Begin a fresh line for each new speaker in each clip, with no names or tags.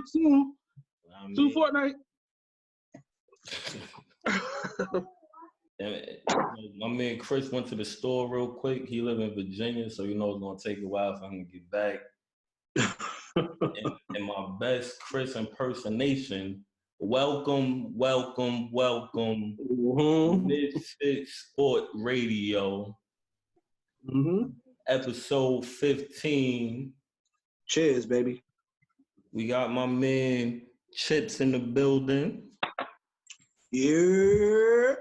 soon. Soon Fortnite.
My man Chris went to the store real quick. He live in Virginia, so it's gonna take a while for him to get back. and my best Chris impersonation. Welcome. Mizfitz Sport Radio. Episode 15.
Cheers, baby.
We got my man Chips in the building.
Yeah.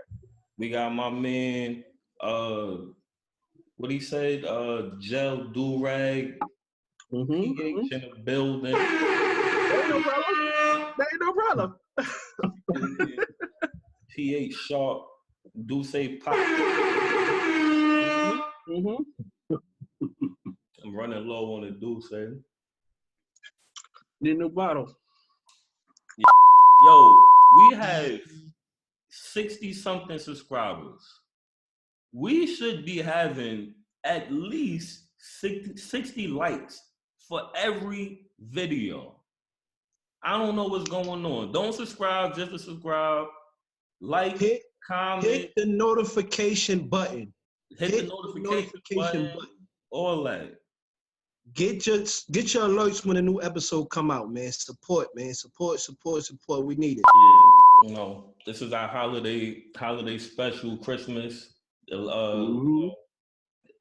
We got my man, what he said, Gel Durag. PH in the building.
There ain't no problem.
PH Sharp, Duce Pop. I'm running low on the Duce.
Need a new bottle.
Yo, we have 60-something subscribers. We should be having at least 60 likes for every video. I don't know what's going on. Don't subscribe just to subscribe. Like, comment.
Hit the notification button.
Hit the notification button. All that.
Get your alerts when a new episode come out, man. Support, man. Support. We need it.
Yeah, this is our holiday special, Christmas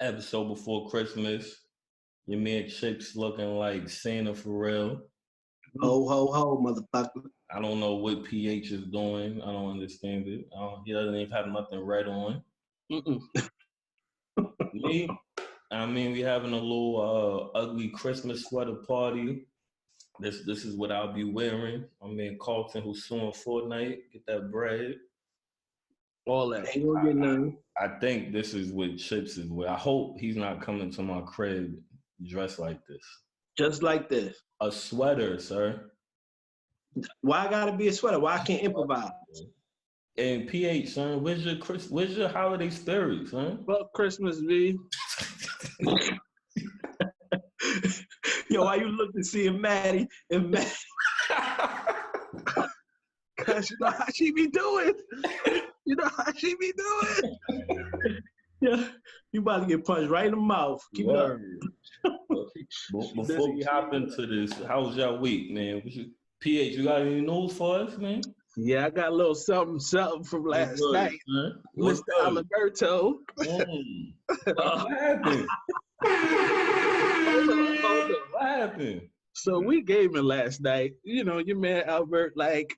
episode before Christmas. Your man Chips looking like Santa for real.
Ho, ho, ho, motherfucker.
I don't know what PH is doing. I don't understand it. He doesn't even have nothing red on. Me? We having a little ugly Christmas sweater party. This is what I'll be wearing. My man Carlton, who's suing Fortnite, get that bread.
All that. Ain't gonna get none.
I think this is what Chips is with. I hope he's not coming to my crib dressed like this.
Just like this.
A sweater, sir.
Why I gotta be a sweater? Why I can't improvise?
And PH, son, where's your holiday spirit, son?
Fuck Christmas, B. Yo, why you look to see Maddie and Maddie? Cause you know how she be doing. Yeah, you about to get punched right in the mouth. Keep it up.
Before we hop into this, how was y'all week, man? PH, you got any news for us, man?
Yeah, I got a little something from last night. Mr. Alberto.
What happened? What happened?
So we gaming last night. You know, your man Albert, like,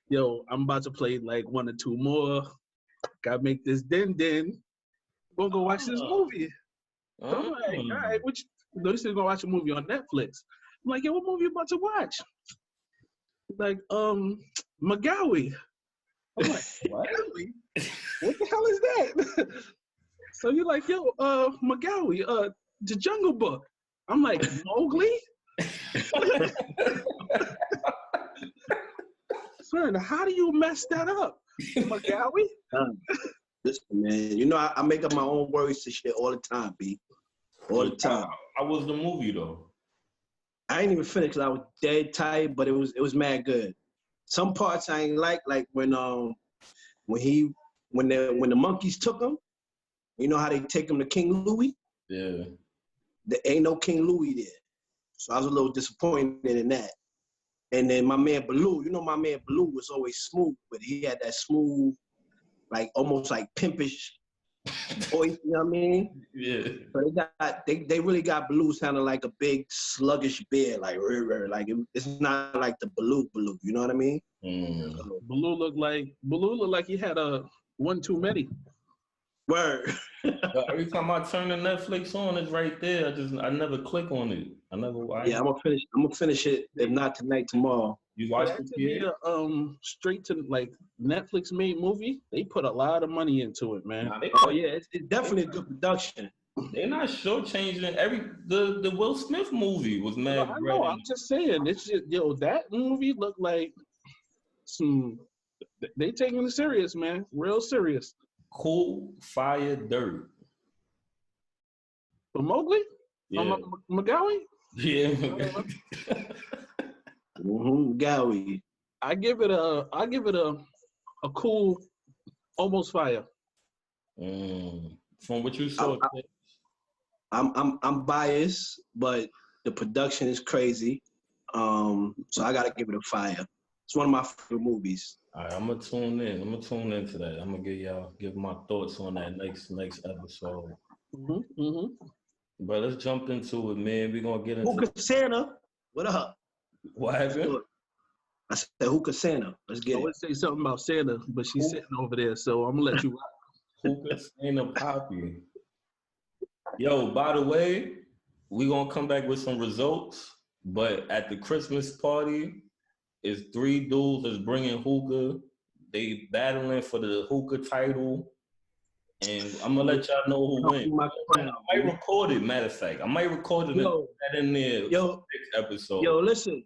yo, I'm about to play like 1 or 2 more. Gotta make this din. We'll go watch this movie. So I'm like, all right, this is gonna watch a movie on Netflix. I'm like, yo, what movie you about to watch? Like, McGowie. I'm like, what? What the hell is that? So you're like, yo, McGowie, the Jungle Book. I'm like, Mowgli? Son, how do you mess that up? McGowie? Listen, man, you know I make up my own words to shit all the time, B. All the time.
How was the movie though?
I ain't even finished because I was dead tired, but it was mad good. Some parts I ain't like when the monkeys took him. You know how they take him to King Louis?
Yeah.
There ain't no King Louis there. So I was a little disappointed in that. And then my man Baloo, my man Baloo was always smooth, but he had that smooth, like almost like pimpish voice, you know what I mean?
Yeah.
So they really got Baloo sounding like a big sluggish bear, like it's not like the Baloo, you know what I mean? Baloo looked like he had a one too many. Word.
Every time I turn the Netflix on, it's right there. I never click on it. I'm gonna finish it. If not tonight, tomorrow. You watch it?
Yeah. Straight to like Netflix made movie. They put a lot of money into it, man. It's definitely a good production.
They're not shortchanging the Will Smith movie was mad.
I know. I'm just saying. It's just that movie looked like some. They taking it serious, man. Real serious.
Cool Fire Dirt.
For Mowgli?
Yeah.
McGowie?
Yeah.
Gowie.
I give it a cool, almost fire.
From what you saw,
I'm biased, but the production is crazy. So I gotta give it a fire. It's one of my favorite movies.
all right, I'm gonna tune in. I'm gonna tune into that. I'm gonna give my thoughts on that next episode. But let's jump into it, man. We're gonna get into
Hookah Santa. What up?
what happened.
I said Hookah Santa. Let's get
I
it.
would say something about Santa, but she's sitting over there, so I'm gonna let you rock.
Hookah Santa Poppy. Yo, by the way, we're gonna come back with some results. But at the Christmas party, it's 3 dudes that's bringing hookah. They battling for the hookah title. And I'm gonna let y'all know who wins. I might record it, matter of fact. I might record it and put that in there for the next episode.
Yo, listen.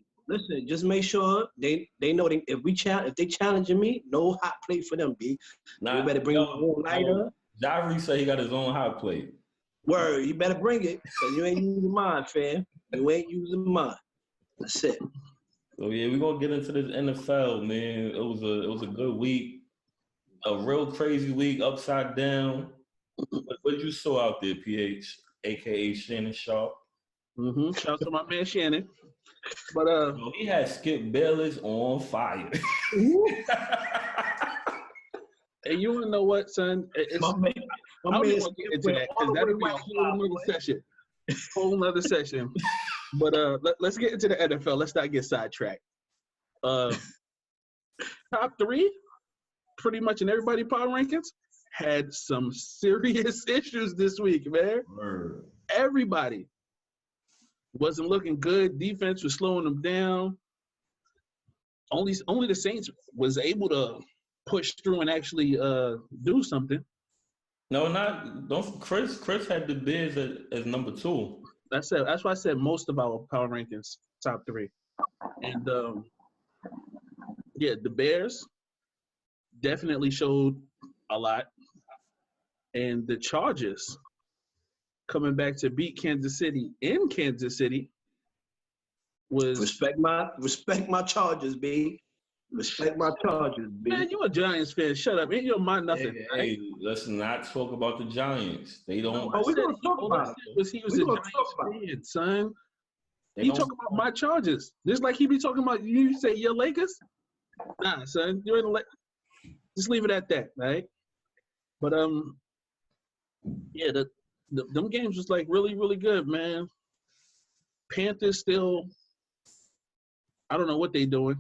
Just make sure they know if they challenging me, no hot plate for them, B. You better bring your own lighter.
Jaffrey said he got his own hot plate.
Word, you better bring it, because you ain't using mine, fam. You ain't using mine. That's it.
So yeah, we're gonna get into this NFL, man. It was a good week. A real crazy week, upside down. What you saw out there, PH, aka Shannon Sharp?
Shout out to my man Shannon. But
he had Skip Bayless on fire.
And you wanna know what, son?
My man
I don't want to get into that because that'll be a whole nother session. But let's get into the NFL. Let's not get sidetracked. Top 3, pretty much in everybody's power rankings, had some serious issues this week, man. Everybody wasn't looking good. Defense was slowing them down. Only the Saints was able to push through and actually do something.
No, don't Chris had the Bears as number 2.
That's why I said most of our power rankings top 3. And the Bears definitely showed a lot. And the Chargers coming back to beat Kansas City in Kansas City was
respect my Chargers, B. Respect my Chargers, B.
Man, you a Giants fan. Shut up. Ain't your mind nothing.
Hey, let's not talk about the Giants. They don't.
We're going to talk about it. He was a Giants fan, son. He talking about my Chargers. Just like he be talking about, you say your Lakers? Nah, son. You're in the just leave it at that, right? But, them games was like really, really good, man. Panthers still, I don't know what they doing.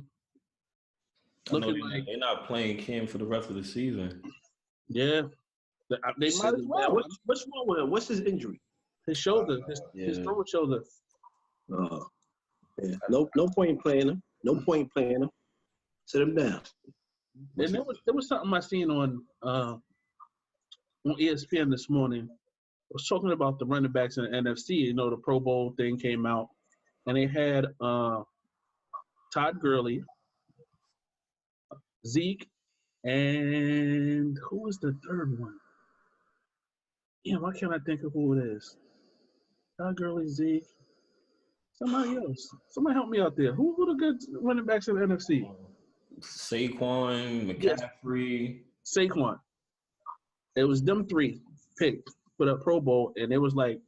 Looking like they're not playing Cam for the rest of the season.
Yeah, they might as well.
What's wrong with him? What's his injury?
His shoulder, his throat shoulder.
Yeah. No point in playing him. No point in playing him. Sit him down.
And there was something I seen on ESPN this morning. I was talking about the running backs in the NFC. You know, the Pro Bowl thing came out, and they had Todd Gurley, Zeke, and who was the third one? Yeah, why can't I think of who it is? Todd Gurley, Zeke, somebody else. Somebody help me out there. Who the good running backs in the NFC?
Saquon, McCaffrey.
Yes. Saquon. It was them 3 picked for the Pro Bowl, and it was like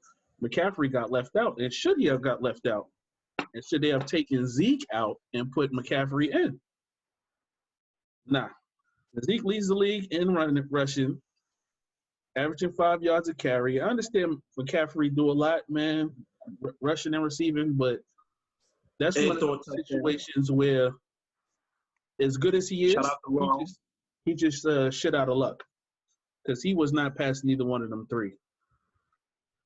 McCaffrey got left out. And should he have got left out? And should they have taken Zeke out and put McCaffrey in? Nah. Zeke leads the league in rushing, averaging 5 yards a carry. I understand McCaffrey do a lot, man, rushing and receiving, but that's one of those situations where, as good as he is, he just shit out of luck because he was not past neither one of them 3.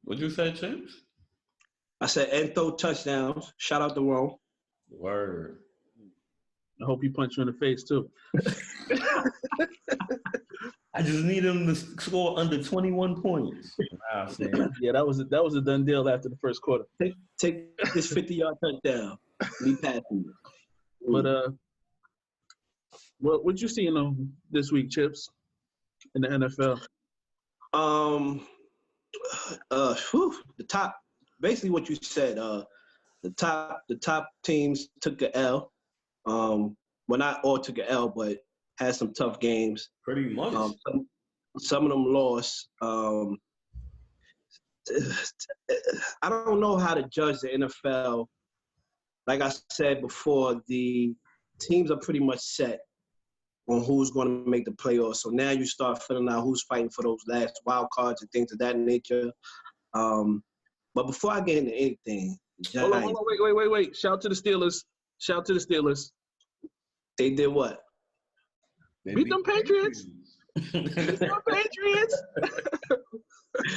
What'd you say, Chips?
I said and throw touchdowns. Shout out to Rome.
Word.
I hope he punched you in the face too.
I just need him to score under 21 points. Wow,
yeah, that was a done deal after the first quarter.
Take this 50-yard touchdown. Me passing you.
But what you seeing this week, Chips, in the NFL?
The top, basically what you said. The the top teams took a L. Well, not all took a L, but had some tough games.
Pretty much.
Some of them lost. I don't know how to judge the NFL. Like I said before, the teams are pretty much set on who's going to make the playoffs. So now you start filling out who's fighting for those last wild cards and things of that nature. But before I get into anything,
hold on, wait. Shout to the Steelers. They
did what?
Beat them Patriots. Beat them Patriots.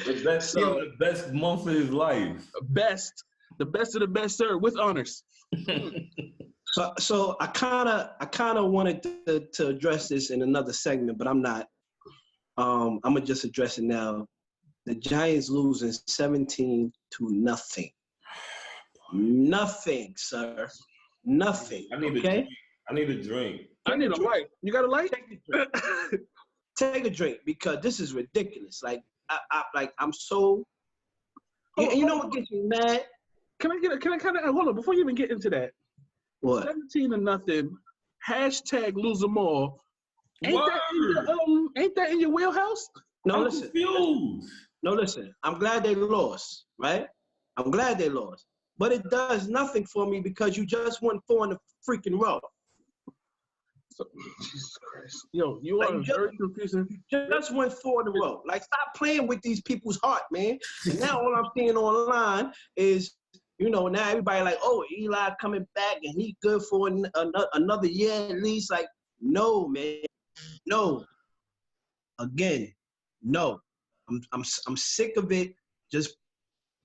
The best month of his life.
The best of the best, sir, with honors.
So I kind of wanted to address this in another segment, but I'm not. I'm gonna just address it now. The Giants losing 17-0. Nothing, sir. Nothing.
I need a drink.
I need a light. You got a light?
Take a drink because this is ridiculous. Like I'm so. You know what gets me mad?
Can I kind of hold on before you even get into that?
What?
17-0. Hashtag lose them all. Ain't that in your wheelhouse?
No,
I'm confused.
No, listen. I'm glad they lost, right? I'm glad they lost. But it does nothing for me because you just won 4 in a freaking row.
Jesus Christ. Yo, you are very confusing.
You just went 4 in a row. Like, stop playing with these people's heart, man. And now all I'm seeing online is, now everybody like, oh, Eli coming back and he good for another year at least. Like, no, man. No. Again, no. I'm sick of it. Just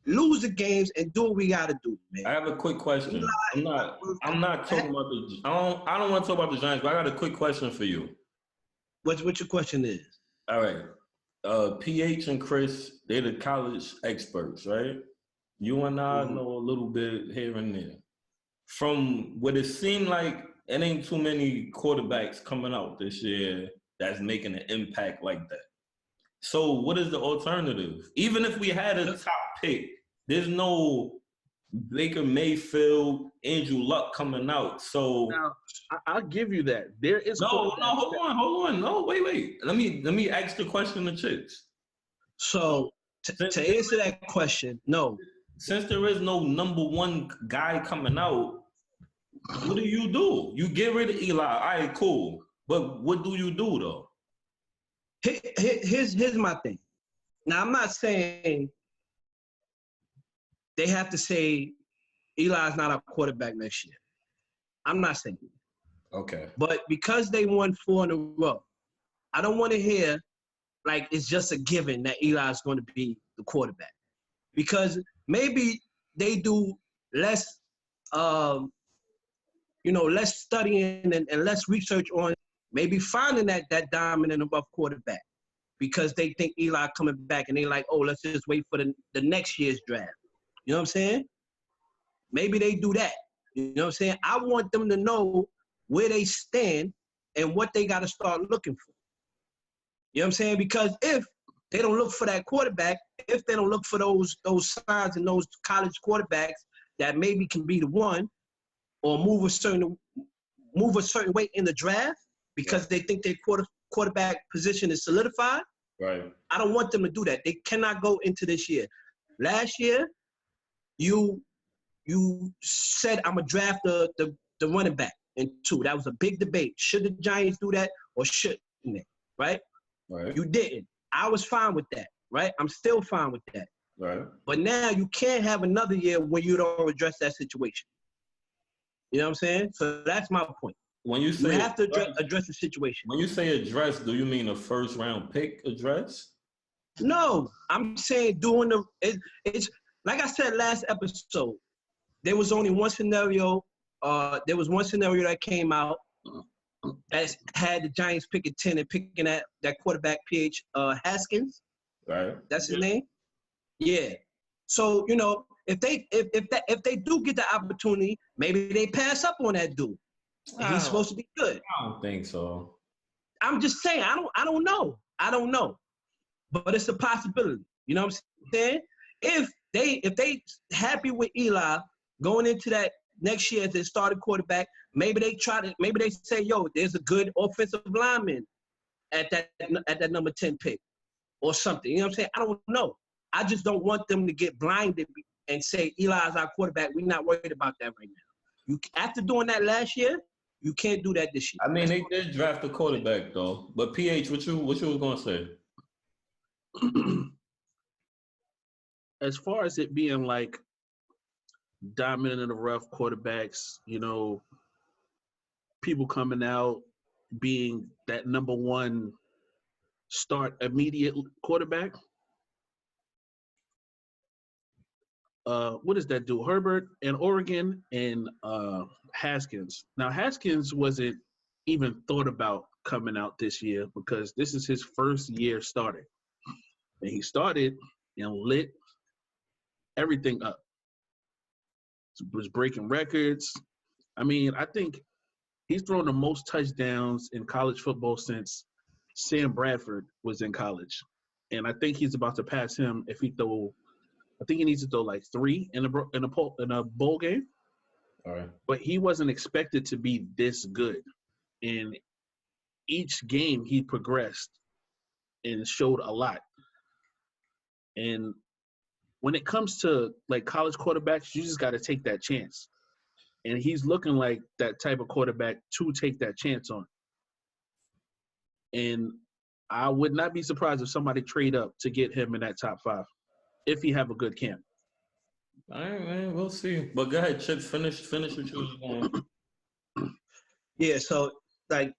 lose the games and do what we gotta do, man.
I have a quick question. I'm not talking about I don't want to talk about the Giants, but I got a quick question for you.
What your question is?
All right. PH and Chris, they're the college experts, right? You and I know a little bit here and there. From what it seemed like, it ain't too many quarterbacks coming out this year that's making an impact like that. So what is the alternative? Even if we had a top pick, there's no Baker Mayfield, Andrew Luck coming out. So
now, I'll give you that. There is
hold on. No, wait. Let me ask the question to Chicks.
So to answer that question, no.
Since there is no number one guy coming out, what do? You get rid of Eli. All right, cool. But what do you do though?
Here's my thing. Now I'm not saying they have to say Eli's not our quarterback next year. I'm not saying that.
Okay.
But because they won 4 in a row, I don't want to hear like it's just a given that Eli's going to be the quarterback. Because maybe they do less, less studying and less research on maybe finding that dominant and rough quarterback because they think Eli coming back and they like, oh, let's just wait for the next year's draft. You know what I'm saying? Maybe they do that. You know what I'm saying? I want them to know where they stand and what they got to start looking for. You know what I'm saying? Because if they don't look for that quarterback, if they don't look for those signs and those college quarterbacks that maybe can be the one or move a certain way in the draft because they think their quarterback position is solidified,
right?
I don't want them to do that. They cannot go into this year. Last year, you said I'm gonna draft the running back in 2. That was a big debate. Should the Giants do that or shouldn't they? Right?
Right.
You didn't. I was fine with that. Right? I'm still fine with that.
Right.
But now you can't have another year where you don't address that situation. You know what I'm saying? So that's my point.
When you say
you have to address the situation.
When you say address, do you mean a first round pick address?
No, I'm saying it's like I said last episode. There was only one scenario. There was one scenario that came out that had the Giants picking 10 and picking that quarterback PH Haskins.
Right.
That's his name. Yeah. So if they do get the opportunity, maybe they pass up on that dude. He's supposed to be good.
I don't think so.
I'm just saying. I don't know. But it's a possibility. You know what I'm saying? If they happy with Eli going into that next year as their starting quarterback, maybe they say, yo, there's a good offensive lineman at that number 10 pick or something. You know what I'm saying? I don't know. I just don't want them to get blinded and say Eli's our quarterback. We're not worried about that right now. After doing that last year, you can't do that this year.
I mean, they did draft a quarterback though. But PH, what you was gonna say?
As far as it being like dominant in the rough quarterbacks, people coming out being that number one start immediate quarterback. What does that do? Herbert and Oregon and Haskins. Now Haskins wasn't even thought about coming out this year because this is his first year starting. And he started and lit everything up. Was breaking records. I mean, I think he's thrown the most touchdowns in college football since Sam Bradford was in college. And I think he's about to pass him if I think he needs to throw like 3 in a bowl game.
All right.
But he wasn't expected to be this good. And each game he progressed and showed a lot. And when it comes to like college quarterbacks, you just got to take that chance. And he's looking like that type of quarterback to take that chance on. And I would not be surprised if somebody trade up to get him in that top 5 if he have a good camp.
All right, man, we'll see. But go ahead, Chips, finish what you was going.
Yeah, so like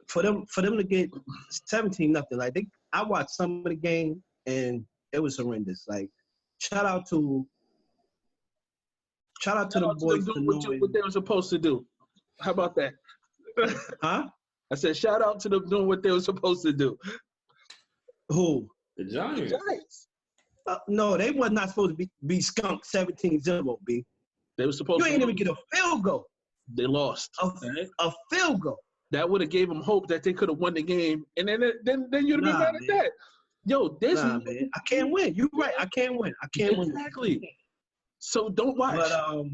for them to get 17-0, like I watched some of the game and it was horrendous. Like shout out to the boys for knowing
what they were supposed to do. How about that?
Huh?
I said shout out to them doing what they were supposed to do.
Who?
The Giants.
The Giants.
No, they was not supposed to be skunked 17-0, B.
They were supposed to.
You ain't even get a field goal.
They lost.
A field goal.
That would have gave them hope that they could have won the game, and then you'd have been mad at that. Yo, this
man. I can't win. You're right. I can't win.
Exactly. So don't watch.
But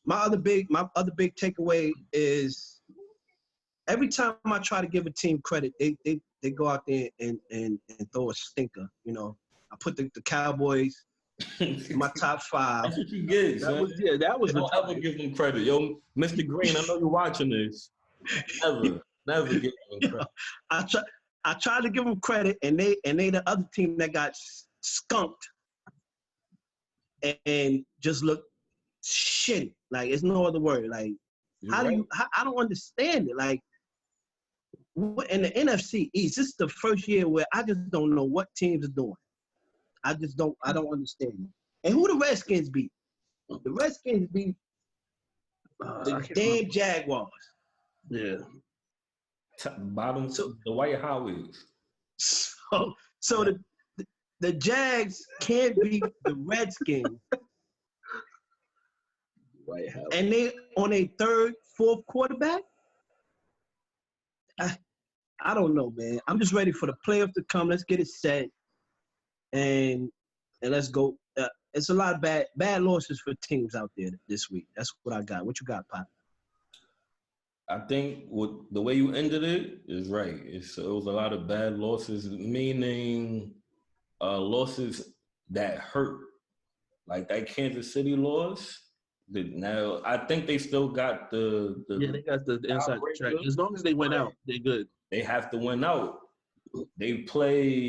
my other big takeaway is every time I try to give a team credit, they go out there and throw a stinker. I put the Cowboys in my top 5.
That's what you get.
That was.
Don't ever give them credit, yo, Mr. Green. I know you're watching this. Never give them credit.
I tried to give them credit, and they the other team that got skunked and just looked shitty. Like it's no other word. Like I don't understand it. Like in the NFC East, this is the first year where I just don't know what teams are doing. I don't understand it. And who the Redskins beat? The Redskins beat the damn Jaguars.
Yeah.
Bottom, the White Howies.
So the Jags can't beat the Redskins.
White House.
And they on a 3rd, 4th quarterback? I don't know, man. I'm just ready for the playoffs to come. Let's get it set. And let's go. It's a lot of bad losses for teams out there this week. That's what I got. What you got, Pop?
I think the way you ended it is right. It was a lot of bad losses, meaning losses that hurt. Like that Kansas City loss. Now I think they still got the
they got the inside track. As long as they went out, they're good.
They have to win out. They play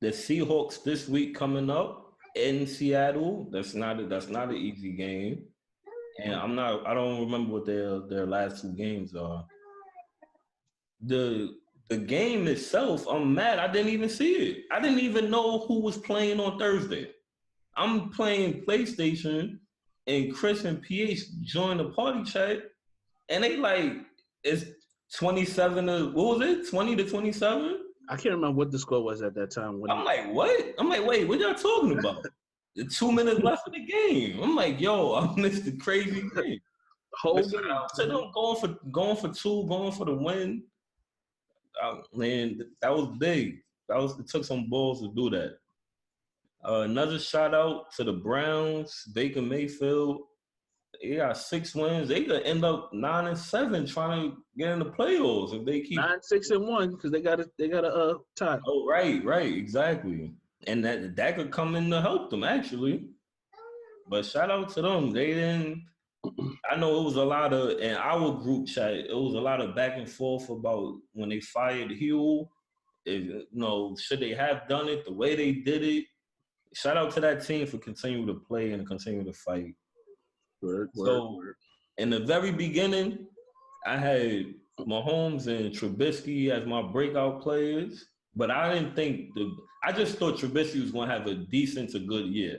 the Seahawks this week coming up in Seattle. That's not an easy game. And I don't remember what their last 2 games are. The game itself, I'm mad. I didn't even see it. I didn't even know who was playing on Thursday. I'm playing PlayStation and Chris and PH joined the party chat and they like it's 27 to what was it? 20 to 27?
I can't remember what the score was at that time.
I'm like, what? I'm like, wait, what y'all talking about? 2 minutes left in the game. I'm like, yo, I missed the crazy game. So I'm going for 2, going for the win. Man, that was big. It took some balls to do that. Another shout out to the Browns, Baker Mayfield. They got 6 wins. They could end up 9-7 trying to get in the playoffs if they keep
9-6-1 because they got a tie.
Oh, right, exactly. And that could come in to help them actually. But shout out to them. They didn't. I know it was a lot of in our group chat. It was a lot of back and forth about when they fired Hugh. Should they have done it the way they did it? Shout out to that team for continuing to play and continue to fight.
Word.
In the very beginning, I had Mahomes and Trubisky as my breakout players, but I didn't think I just thought Trubisky was going to have a decent to good year.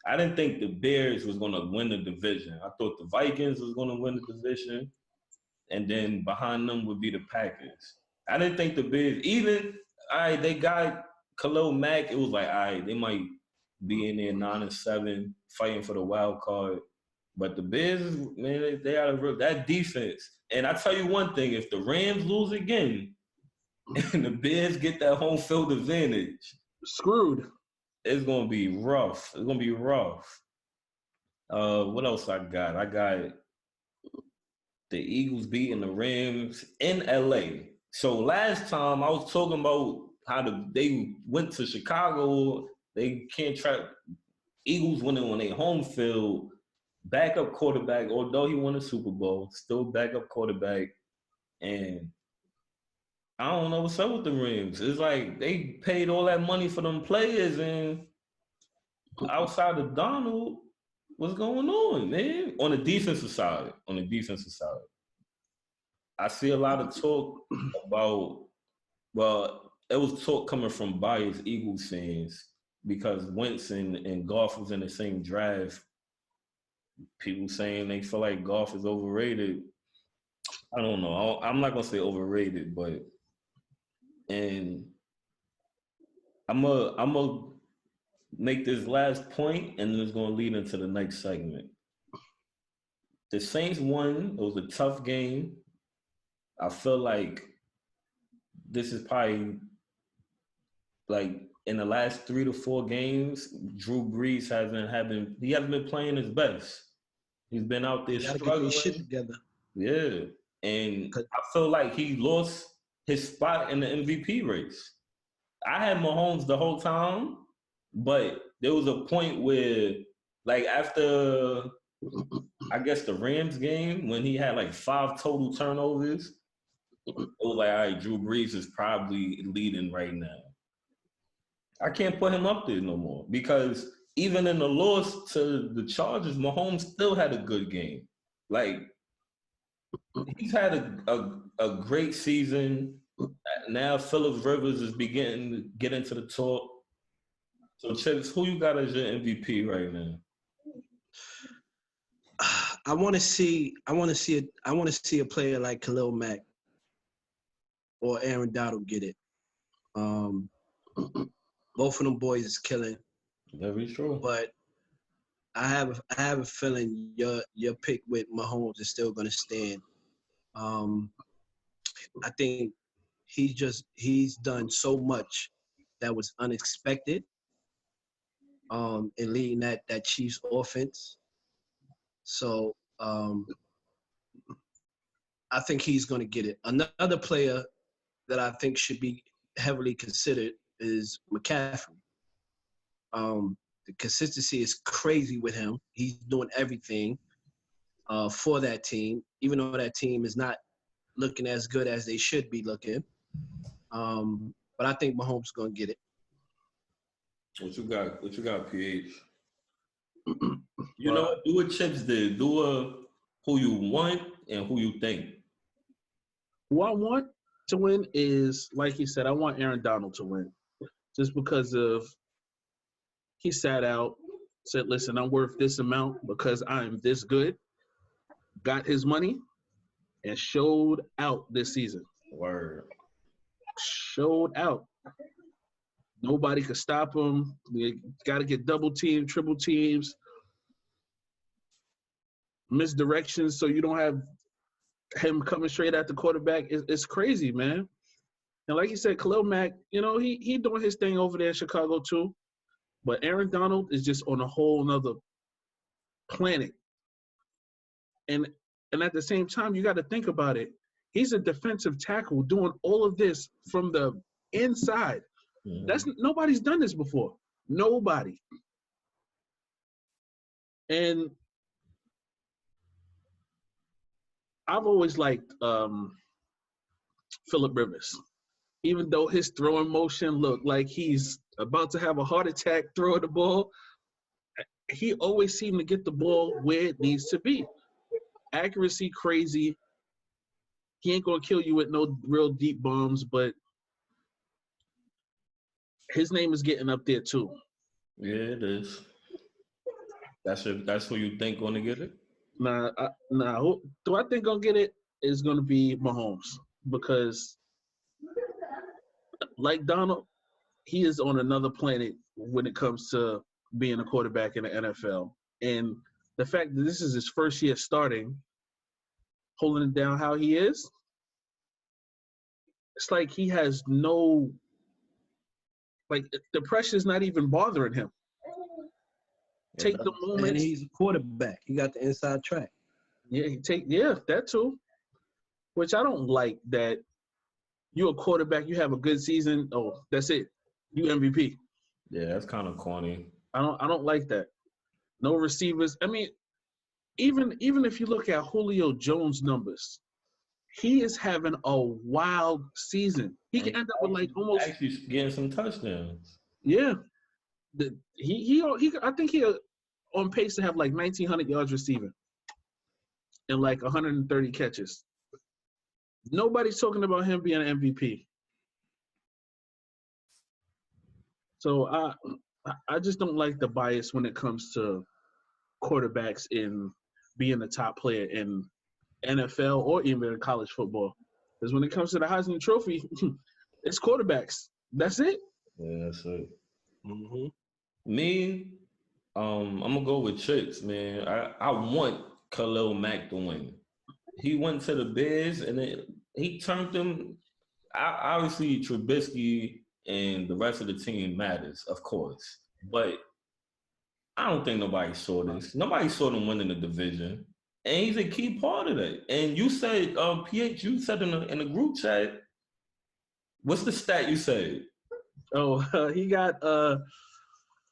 I didn't think the Bears was going to win the division. I thought the Vikings was going to win the division, and then behind them would be the Packers. I didn't think the Bears, they got Khalil Mack. It was like, they might be in there 9-7, fighting for the wild card. But the Bears, man, they got that defense. And I tell you one thing, if the Rams lose again and the Bears get that home field advantage,
screwed.
It's going to be rough. It's going to be rough. What else I got? I got the Eagles beating the Rams in LA. So last time I was talking about how they went to Chicago. They can't track Eagles winning on their home field. Backup quarterback, although he won a Super Bowl, still backup quarterback. And I don't know what's up with the Rams. It's like they paid all that money for them players, and outside of Donald, what's going on, man? On the defensive side, I see a lot of talk about, it was talk coming from biased Eagles fans because Wentz and Goff was in the same draft. People saying they feel like Goff is overrated. I don't know. I'm not gonna say overrated, but I'm gonna make this last point, and then it's gonna lead into the next segment. The Saints won. It was a tough game. I feel like this is probably like in the last 3 to 4 games, Drew Brees hasn't been playing his best. He's been out there struggling.
Get shit together.
Yeah, and I feel like he lost his spot in the MVP race. I had Mahomes the whole time, but there was a point where, like after, I guess the Rams game, when he had like 5 total turnovers, it was like, all right, Drew Brees is probably leading right now. I can't put him up there no more because even in the loss to the Chargers, Mahomes still had a good game. Like, he's had a great season. Now Phillips Rivers is beginning to get into the talk. So, Chips, who you got as your MVP right now?
I want to see a player like Khalil Mack or Aaron Donald get it. Both of them boys is killing.
Very true.
But I have a feeling your pick with Mahomes is still going to stand. I think he's done so much that was unexpected in leading that Chiefs offense. So I think he's going to get it. Another player that I think should be heavily considered is McCaffrey. The consistency is crazy with him. He's doing everything for that team, even though that team is not looking as good as they should be looking. But I think Mahomes is going to get it.
What you got, PH? You know, do what Chips did. Do who you want and who you think.
Who I want to win is, like he said, I want Aaron Donald to win. Just because of he sat out, said, listen, I'm worth this amount because I'm this good, got his money, and showed out this season.
Word.
Showed out. Nobody could stop him. We got to get double teams, triple teams, misdirections so you don't have him coming straight at the quarterback. It's crazy, man. And like you said, Khalil Mack, you know, he doing his thing over there in Chicago too. But Aaron Donald is just on a whole nother planet. And at the same time, you got to think about it. He's a defensive tackle doing all of this from the inside.
Mm-hmm.
Nobody's done this before. Nobody. And I've always liked Phillip Rivers, even though his throwing motion looked like he's about to have a heart attack throwing the ball. He always seemed to get the ball where it needs to be. Accuracy crazy. He ain't gonna kill you with no real deep bombs, but his name is getting up there too.
Yeah, it is. That's who you think gonna get it?
Nah. Who do I think gonna get it? Is gonna be Mahomes, because like Donald, he is on another planet when it comes to being a quarterback in the NFL. And the fact that this is his first year starting, holding it down how he is, it's like he has no, like the pressure's not even bothering him. Take the moment.
And he's a quarterback. He got the inside track.
Yeah, that too. Which I don't like, that you're a quarterback, you have a good season, oh, that's it. You MVP.
Yeah, that's kind of corny.
I don't like that. No receivers. I mean, even if you look at Julio Jones' numbers, he is having a wild season. He can end up with like almost
actually getting some touchdowns.
Yeah. I think he on pace to have like 1,900 yards receiving and like 130 catches. Nobody's talking about him being an MVP. So I just don't like the bias when it comes to quarterbacks in being the top player in NFL or even in college football. Because when it comes to the Heisman Trophy, it's quarterbacks. That's it.
Yeah, that's it.
Mm-hmm.
Me, I'm gonna go with Chicks, man. I want Khalil Mack to win. He went to the Bears and he turned them. Obviously, Trubisky and the rest of the team matters, of course. But I don't think nobody saw this. Nobody saw them winning the division. And he's a key part of that. And you said, PH, you said in the group chat, what's the stat you said?
Oh, he got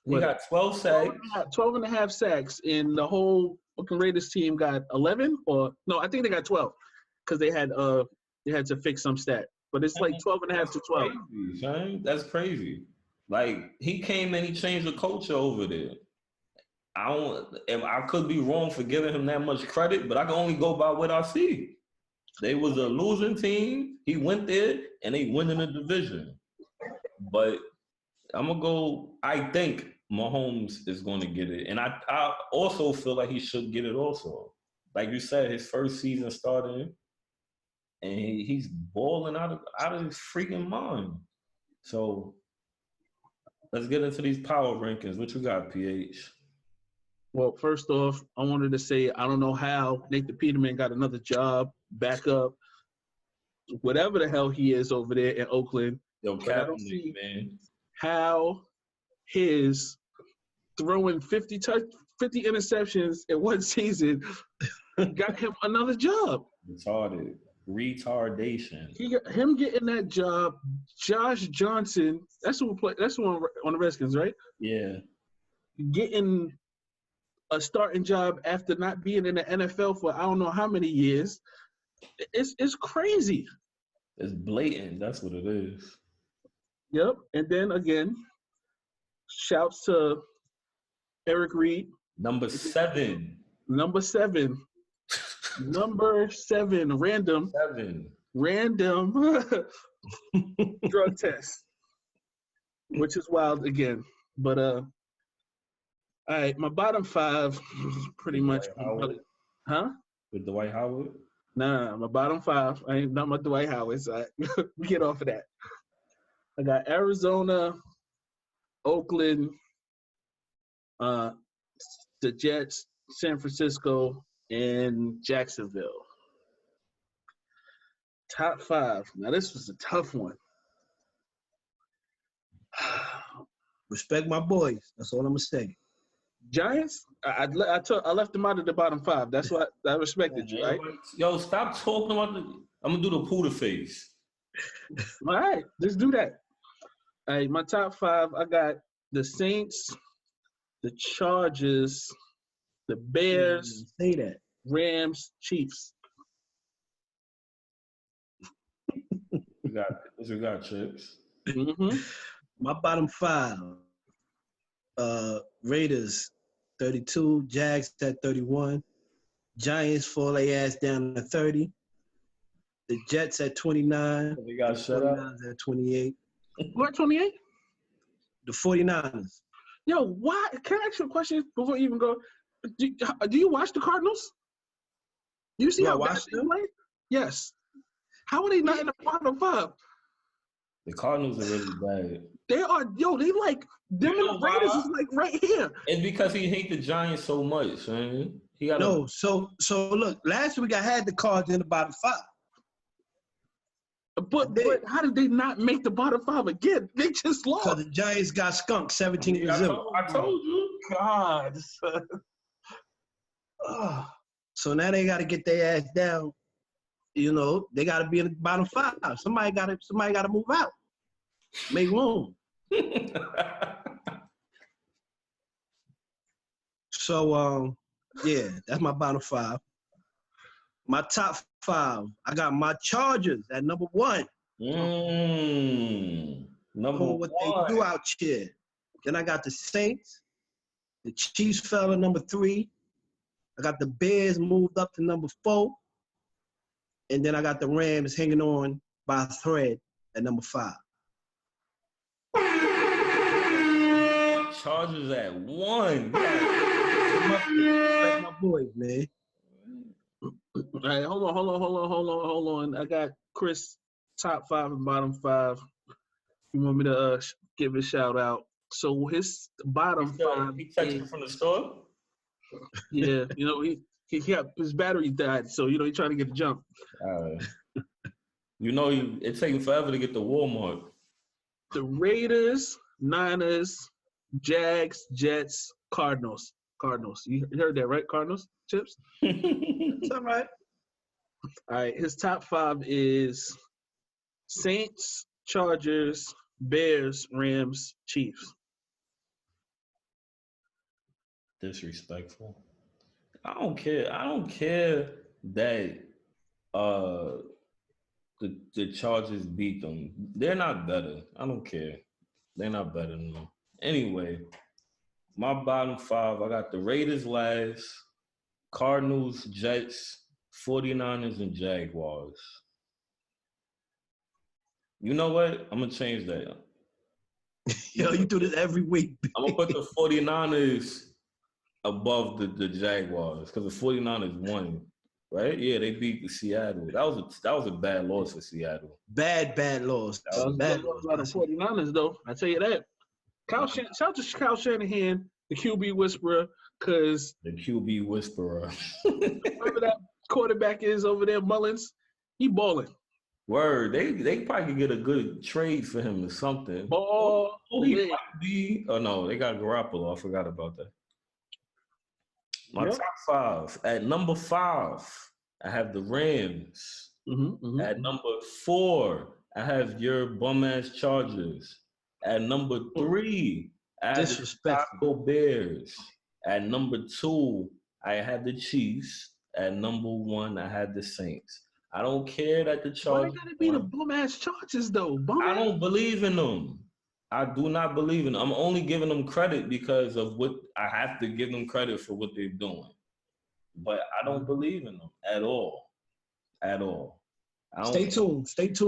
he got 12 sacks.
12 and a half sacks, and the whole fucking Raiders team got 11, or no, I think they got 12 because they had to fix some stat. But it's like 12 and a half to 12.
Crazy, son. That's crazy. Like, he came and he changed the culture over there. I could be wrong for giving him that much credit, but I can only go by what I see. They was a losing team. He went there and they win in the division. But I'm gonna go. I think Mahomes is going to get it, and I also feel like he should get it also. Like you said, his first season starting, and he's balling out of his freaking mind. So let's get into these power rankings. What you got, PH?
Well, first off, I wanted to say I don't know how Nathan Peterman got another job, backup, whatever the hell he is over there in Oakland.
Yo,
But I don't see
man.
how his throwing 50 interceptions in one season got him another job.
Retardation.
Him getting that job. Josh Johnson, that's who on the Redskins, right?
Yeah.
Getting a starting job after not being in the NFL for I don't know how many years. It's crazy.
It's blatant. That's what it is.
Yep. And then again, shouts to Eric Reed.
Number 7.
Number 7. Random.
7.
Random drug test. Which is wild again. But all right, my bottom 5 pretty much. Huh?
With Dwight Howard?
Nah, my bottom 5. I ain't not my Dwight Howard. So we get off of that. I got Arizona, Oakland, the Jets, San Francisco, and Jacksonville. Top 5. Now this was a tough one.
Respect my boys. That's all I'm gonna say.
Giants, I left them out of the bottom 5. That's why I respected you, right?
Yo, stop talking about the. I'm gonna do the Buddha face.
All right, let's do that. All right, my top 5. I got the Saints, the Chargers, the Bears,
Say that.
Rams, Chiefs.
We got chips.
Mm-hmm.
My bottom 5. Raiders 32, Jags at 31, Giants fall their ass down to 30, the Jets at 29,
They got shut up.
49ers at 28.
What, 28?
The 49ers.
Yo, why? Can I ask you a question before you even go? Do you watch the Cardinals? Do you see
Do I
how
watch
bad they
them?
play? Yes. How are they not in the bottom 5?
The Cardinals are really bad.
They are, they like, them
You know
and the Raiders
why?
is like right here.
It's because he hate the Giants so much, man. He got
No, so look, last week I had the Cards in the bottom 5.
But how did they not make the bottom 5 again? They just
Because
lost.
the Giants got skunked 17-0.
I told you.
God. Son.
So now they got to get their ass down. You know, they got to be in the bottom 5. Somebody got to move out. Make room. So, yeah, that's my bottom 5. My top 5, I got my Chargers at number 1.
Number
What
one.
they do out here. Then I got the Saints. The Chiefs fell to number 3. I got the Bears moved up to number 4. And then I got the Rams hanging on by a thread at number 5.
Chargers at 1.
That's my boys, man.
All right, hold on. I got Chris top 5 and bottom 5. You want me to give a shout out? So his bottom 5.
He texted from the store.
Yeah, he got his battery died, so he trying to get the jump.
It takes him forever to get to Walmart.
The Raiders, Niners, Jags, Jets, Cardinals. You heard that, right? Cardinals, Chips?
It's all right.
All right, his top 5 is Saints, Chargers, Bears, Rams, Chiefs.
Disrespectful. I don't care that the Chargers beat them. They're not better. I don't care. They're not better than them. Anyway, my bottom 5, I got the Raiders last, Cardinals, Jets, 49ers, and Jaguars. You know what? I'm going to change that.
Yo, you do this every week.
I'm going to put the 49ers above the Jaguars because the 49ers won, right? Yeah, they beat the Seattle. That was a bad loss for Seattle.
Bad loss.
That was bad loss by the 49ers, though. I tell you that. Shout out to Kyle Shanahan, the QB whisperer, because
the QB whisperer.
whoever that quarterback is over there, Mullins, he balling.
Word, they probably could get a good trade for him or something. He might be. Oh no, they got Garoppolo. I forgot about that. My top 5. At number 5, I have the Rams. At number 4, I have your bum ass Chargers. At number 3, I have the Chicago Bears. At number 2, I have the Chiefs. At number 1, I have the Saints. I don't care that the Chargers.
Why gotta be the bum ass Chargers though?
I don't believe in them. I do not believe in them. I'm only giving them credit because of what I have to give them credit for what they're doing. But I don't believe in them at all. At all.
Stay tuned,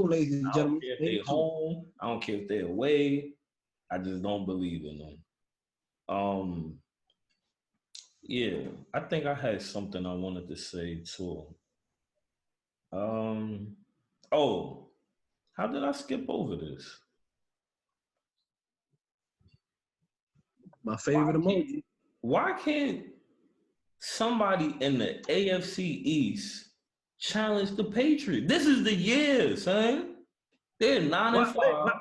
ladies and gentlemen.
I don't care if they're home. I don't care if they're away. I just don't believe in them. Yeah, I think I had something I wanted to say too. How did I skip over this?
My favorite emoji.
Why can't somebody in the AFC East challenge the Patriots? This is the year, son. They're 9-5.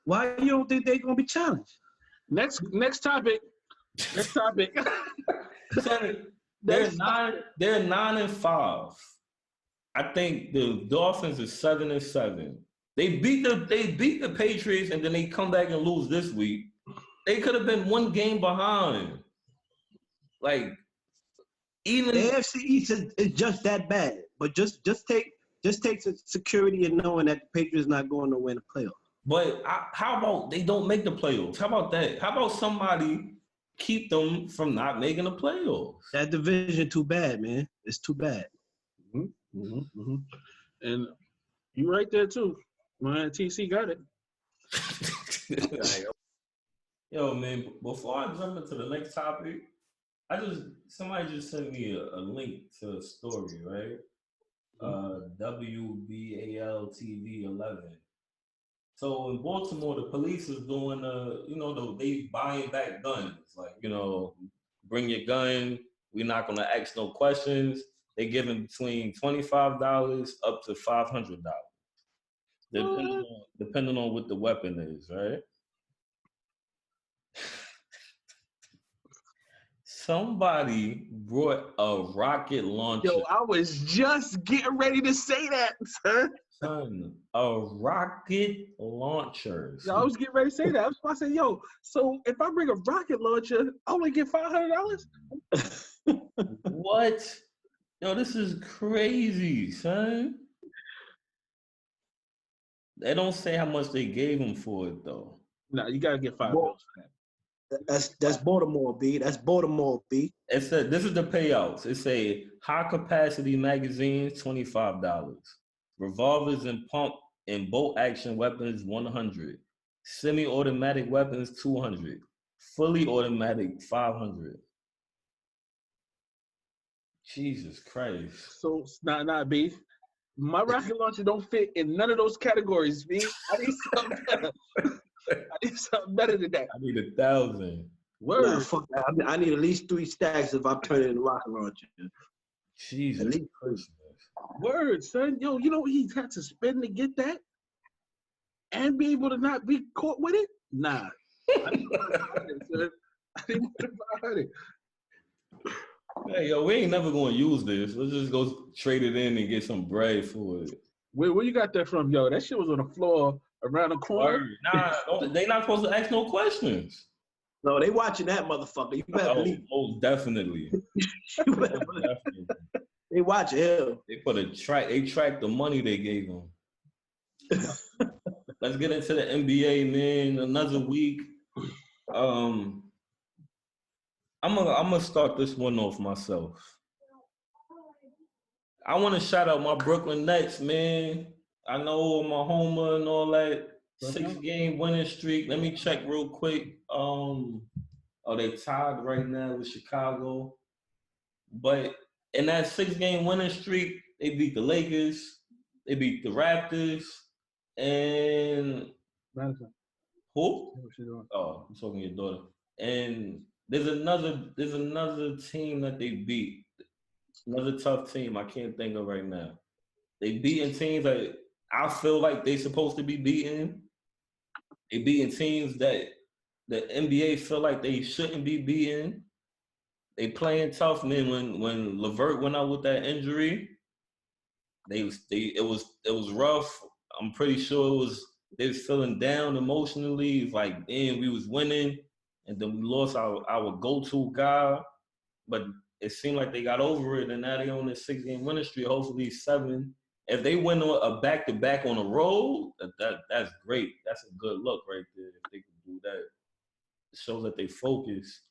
Why you don't think they're gonna be challenged?
Next topic. Next topic.
They're 9-5. I think the Dolphins is 7-7. They beat the Patriots and then they come back and lose this week. They could have been one game behind. Like even
the AFC East is just that bad. But just take security in knowing that the Patriots not going to win the playoffs.
But how about they don't make the playoffs? How about that? How about somebody keep them from not making the playoffs?
That division too bad, man. It's too bad.
Mm-hmm, mm-hmm, mm-hmm. And you right there too. My TC got it.
Yo, man, before I jump into the next topic, somebody just sent me a link to a story, right? WBAL TV 11. So in Baltimore, the police is doing they buying back guns. Like, bring your gun. We're not gonna ask no questions. They giving between $25 up to $500, depending on what the weapon is, right? Somebody brought a rocket launcher.
Yo, I was just getting ready to say that, son.
Son, a rocket launcher.
Yo, I was getting ready to say that. I was about to say, yo, so if I bring a rocket launcher, I only get $500?
What? Yo, this is crazy, son. They don't say how much they gave him for it, though.
No, you got to get $5 for that.
That's Baltimore, B. That's Baltimore, B.
This is the payouts. It's a high-capacity magazines, $25. Revolvers and pump and bolt action weapons, $100. Semi-automatic weapons, $200. Fully automatic, $500. Jesus Christ.
So, nah, B. My rocket launcher don't fit in none of those categories, B. I need something better. Than that.
I need 1,000.
Word.
Nah, fuck that. I need at least 3 stacks if I turn it in a rocket launcher.
Jesus.
At least Christmas.
Word, son. Yo, you know what he had to spend to get that? And be able to not be caught with it? Nah. I didn't want to buy it.
Hey, yo, we ain't never going to use this. Let's just go trade it in and get some bread for it.
Where you got that from, yo? That shit was on the floor around the corner.
Word. Nah, they not supposed to ask no questions.
No, they watching that motherfucker. You better believe.
Most definitely.
You better believe. They watch him.
They tracked the money they gave him. Let's get into the NBA, man. Another week. I'm gonna start this one off myself. I want to shout out my Brooklyn Nets, man. I know I'm a homer and all that. 6-game winning streak. Let me check real quick. They tied right now with Chicago. But in that 6-game winning streak, they beat the Lakers, they beat the Raptors, and
Madison.
who?
What she doing?
Oh, I'm talking to your daughter. And there's another team that they beat. Another tough team I can't think of right now. They beating teams that I feel like they supposed to be beating. They beating teams that the NBA feel like they shouldn't be beating. They playing tough, man. When LeVert went out with that injury, it was rough. I'm pretty sure they was feeling down emotionally. It's like, damn, we was winning, and then we lost our go-to guy. But it seemed like they got over it, and now they on this 6-game winning streak. Hopefully 7. If they win a back-to-back on the road, that's great. That's a good look right there. If they can do that, it shows that they focus.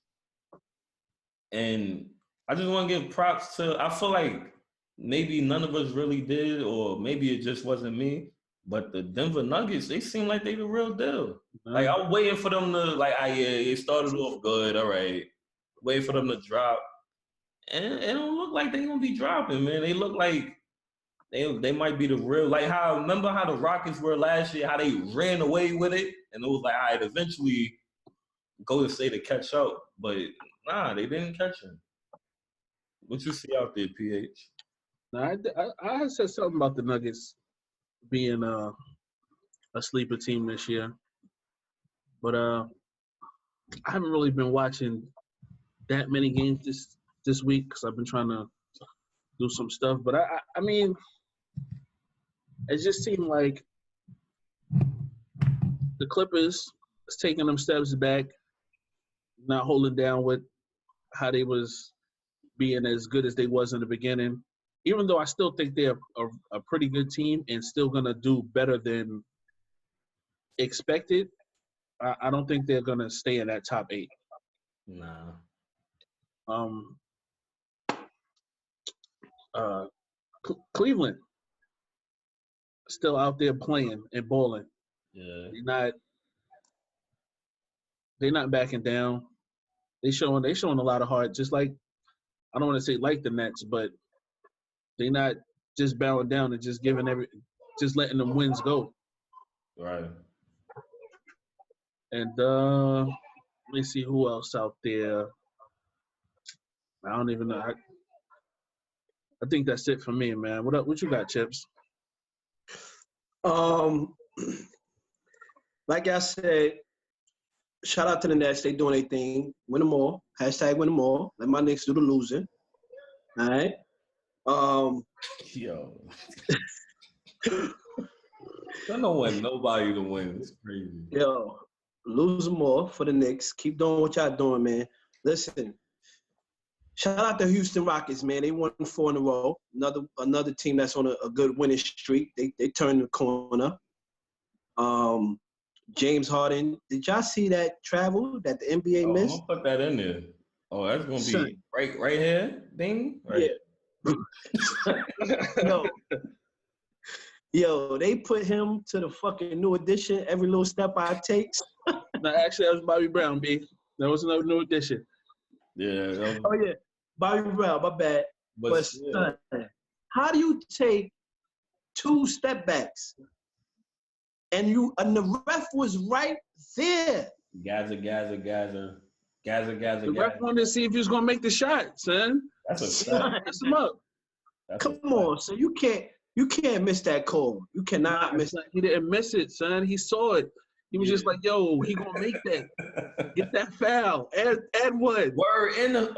And I just want to give props to. I feel like maybe none of us really did, or maybe it just wasn't me. But the Denver Nuggets, they seem like they the real deal. Mm-hmm. Like I'm waiting for them to it started off good, all right. Waiting for them to drop, and it don't look like they gonna be dropping, man. They look like they might be the real. Like remember how the Rockets were last year? How they ran away with it, and it was like, all right, eventually Golden State to catch up, but nah, they didn't catch him. What you see out there, PH?
Nah, I had said something about the Nuggets being a sleeper team this year, but I haven't really been watching that many games this week because I've been trying to do some stuff. But I mean, it just seemed like the Clippers is taking them steps back, not holding down with how they was being as good as they was in the beginning. Even though I still think they're a pretty good team and still gonna do better than expected, I don't think they're gonna stay in that top 8.
Nah.
Um, Cleveland still out there playing and balling.
Yeah.
They're not backing down. They showing a lot of heart. Just like I don't want to say like the Nets, but they're not just bowing down and just just letting them wins go.
Right.
And let me see who else out there. I don't even know. I think that's it for me, man. What you got, Chips?
Like I said, shout out to the Nets. They doing their thing. Win them all. Hashtag win them all. Let my Knicks do the losing. All right.
Yo. I don't want nobody to win. It's crazy.
Yo, lose them all for the Knicks. Keep doing what y'all doing, man. Listen, shout out to Houston Rockets, man. They won 4 in a row. Another team that's on a good winning streak. They turned the corner. James Harden. Did y'all see that travel that the NBA missed?
I'm gonna put that in there. Oh, that's gonna be right here, ding. Right.
Yeah. Yo, they put him to the fucking new edition. Every little step I take.
No, actually, that was Bobby Brown, B. That was another new edition.
Yeah.
Oh yeah, Bobby Brown. My bad. But son, how do you take 2 step backs and the ref was right there?
Gaza.
The ref wanted to see if he was gonna make the shot, son.
That's a shot.
Mess him up.
Come on, so you can't miss that call. You cannot miss that.
He didn't miss it, son. He saw it. He was just like, yo, he gonna make that. Get that foul. Add one.
Word in the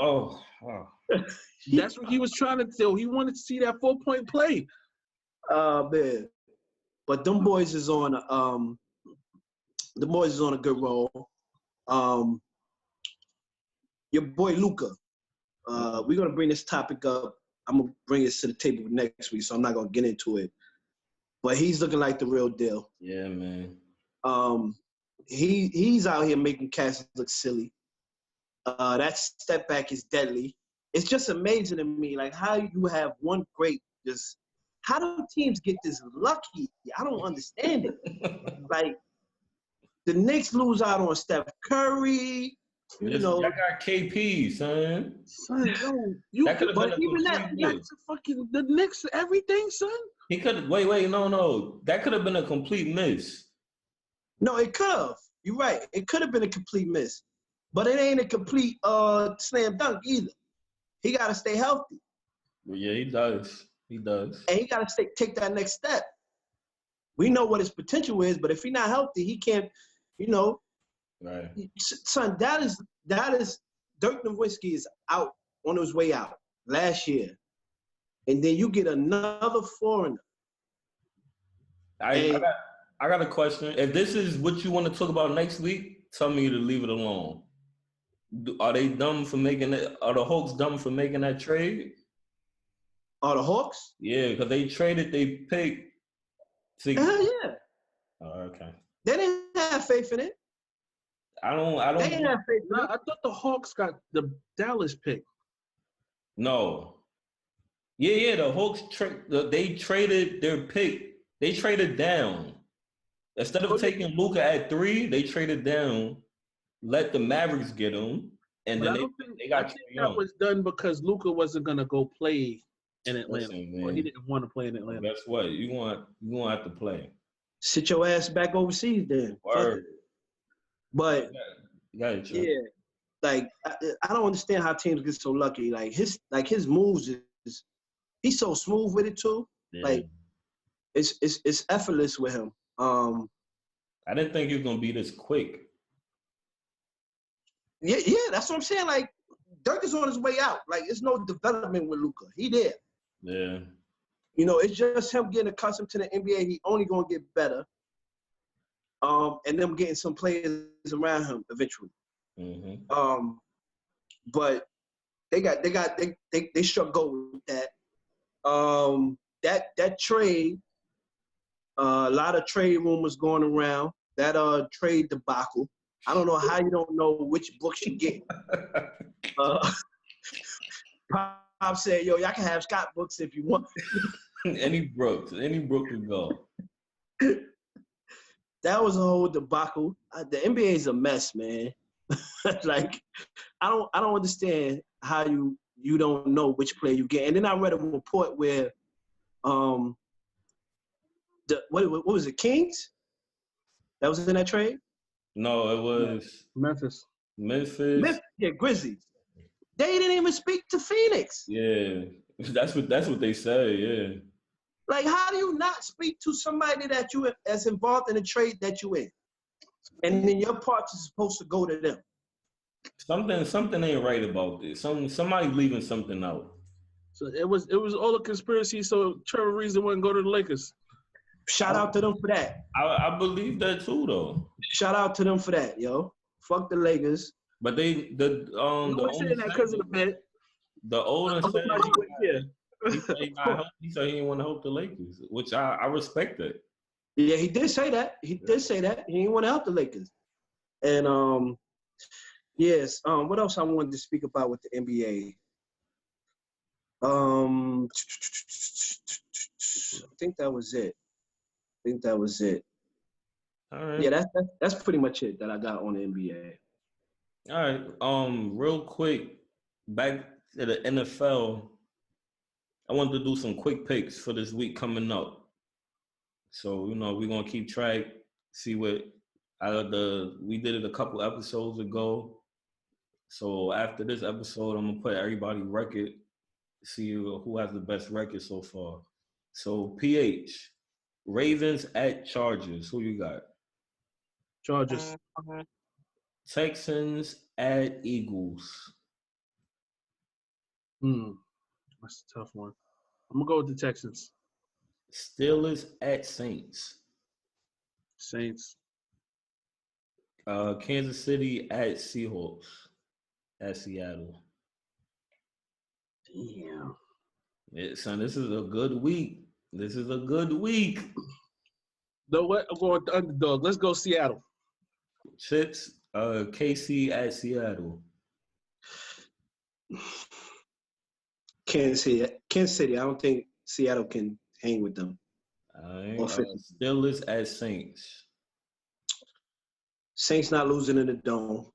That's what he was trying to do. He wanted to see that 4-point play.
Man. But them boys is on a good roll. Your boy Luka. We're gonna bring this topic up. I'm gonna bring this to the table next week, so I'm not gonna get into it. But he's looking like the real deal.
Yeah, man.
He's out here making cats look silly. That step back is deadly. It's just amazing to me, like how you have one great how do teams get this lucky? I don't understand it. Like the Knicks lose out on Steph Curry. You know,
I got KP, son.
Son, yo,
that could have been
even that, that's fucking the Knicks, everything, son.
He could wait, no. That could have been a complete miss.
No, it could have. You're right. It could have been a complete miss. But it ain't a complete slam dunk either. He gotta stay healthy.
Well, yeah, he does. And
he gotta take that next step. We know what his potential is, but if he's not healthy, he can't,
Right.
Son, that is Dirk Nowitzki is out on his way out last year. And then you get another foreigner.
I got a question. If this is what you want to talk about next week, tell me to leave it alone. Are they dumb for making it? Are the Hawks dumb for making that trade?
Are the Hawks?
Yeah, because they traded they pick.
Hell yeah.
Oh, okay.
They didn't have faith in it.
I don't.
They didn't have faith in it.
I thought the Hawks got the Dallas pick.
No. Yeah. The Hawks they traded their pick. They traded down. Instead of taking Luka at 3, they traded down. Let the Mavericks get him, and then they got.
I think that was done because Luka wasn't gonna go play in Atlanta.
Listen,
or he didn't want to play in Atlanta.
Guess what? You want to have to play.
Sit your ass back overseas then.
Word.
But
yeah,
like I don't understand how teams get so lucky. Like his moves is he's so smooth with it too. Yeah. Like it's effortless with him.
I didn't think he was gonna be this quick.
Yeah, that's what I'm saying. Like, Dirk is on his way out. Like, it's no development with Luka. He there.
Yeah.
You know, it's just him getting accustomed to the NBA. He only gonna get better. And them getting some players around him eventually.
Mm-hmm.
But they struck gold with that. That trade, a lot of trade rumors going around. That trade debacle. I don't know how you don't know which books you get. Pop said, "Yo, y'all can have Scott books if you want."
Any Brook can go.
That was a whole debacle. The NBA is a mess, man. Like, I don't understand how you don't know which player you get. And then I read a report where what was it, Kings? That was in that trade?
No, it was
Memphis.
Yeah, Grizzlies. They didn't even speak to Phoenix.
Yeah. That's what they say, yeah.
Like, how do you not speak to somebody that you that's involved in a trade that you in? And then your parts is supposed to go to them.
Something ain't right about this. Somebody's leaving something out.
So it was all a conspiracy. So Trevor Reason wouldn't go to the Lakers.
Shout out to them for that.
I believe that too, though.
Shout out to them for that, yo. Fuck the Lakers.
But the
saying that because of the bet.
The owner said he said he didn't want to help the Lakers, which I respect that.
Yeah, he did say that. He didn't want to help the Lakers. And yes, what else I wanted to speak about with the NBA? I think that was it.
All right.
Yeah, that's pretty much it that I got on the NBA.
All right. Real quick, back to the NFL. I wanted to do some quick picks for this week coming up. So, we're gonna keep track, see what we did it a couple episodes ago. So after this episode, I'm gonna put everybody's record, see who has the best record so far. So PH, Ravens at Chargers. Who you got?
Chargers.
Texans at Eagles.
That's a tough one. I'm gonna go with the Texans.
Steelers at Saints.
Saints.
Kansas City at Seahawks. At Seattle.
Damn.
Yeah, son, this is a good week. No,
what? I'm going with the underdog. Let's go Seattle.
Chips, KC at Seattle.
Kansas City. I don't think Seattle can hang with them.
Steelers at Saints.
Saints not losing in the dome.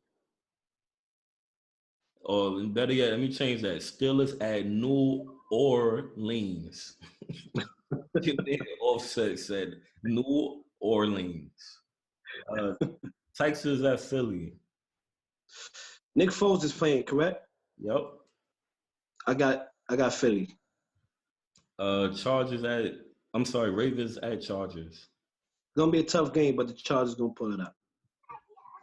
Or better yet, let me change that. Steelers at New Orleans. Offset said New Orleans. Texas at Philly.
Nick Foles is playing, correct?
Yep.
I got Philly.
Ravens at Chargers.
It's gonna be a tough game, but the Chargers gonna pull it out.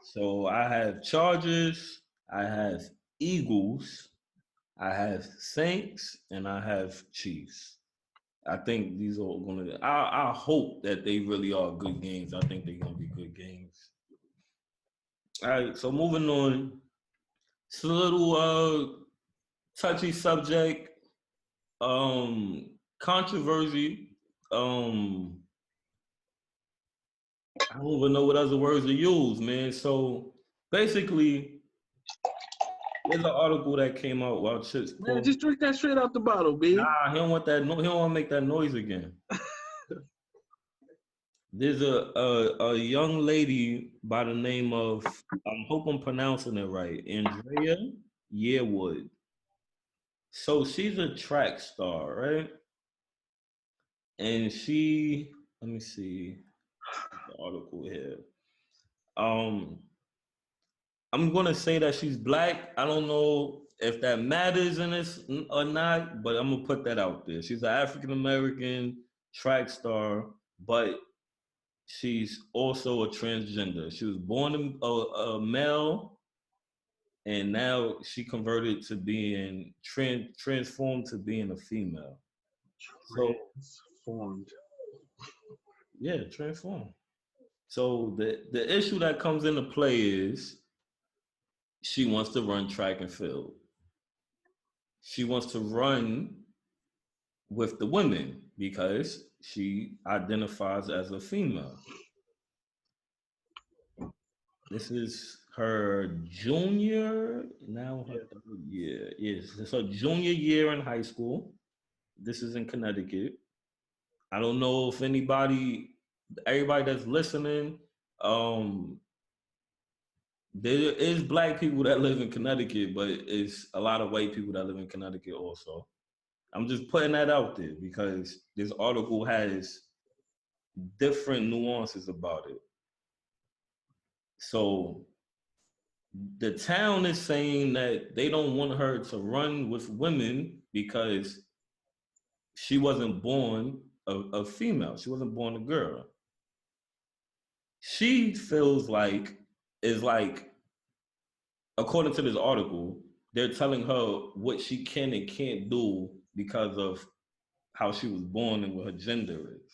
So I have Chargers, I have Eagles, I have Saints, and I have Chiefs. I think these are going to. I hope that they really are good games. I think they're going to be good games. All right, so moving on. It's a little touchy subject. Controversy. I don't even know what other words to use, man. So basically, there's an article that came out while Chips.
Man, just drink that straight out the bottle, B.
Nah, he don't want that. He don't want to make that noise again. There's a young lady by the name of, I hope I'm pronouncing it right, Andrea Yearwood. So she's a track star, right? And she, let me see the article here. I'm gonna say that she's black. I don't know if that matters in this or not, but I'm gonna put that out there. She's an African American track star, but she's also a transgender. She was born a male, and now she converted to being transformed to being a female. So
Transformed.
yeah, transformed. So the issue that comes into play is she wants to run track and field. She wants to run with the women because she identifies as a female. This is her junior, now her third year. Yes, it's her junior year in high school. This is in Connecticut. I don't know if everybody that's listening, um, there is black people that live in Connecticut, but it's a lot of white people that live in Connecticut also. I'm just putting that out there because this article has different nuances about it. So the town is saying that they don't want her to run with women because she wasn't born a female. She wasn't born a girl. She feels like, is like, according to this article, they're telling her what she can and can't do because of how she was born and what her gender is.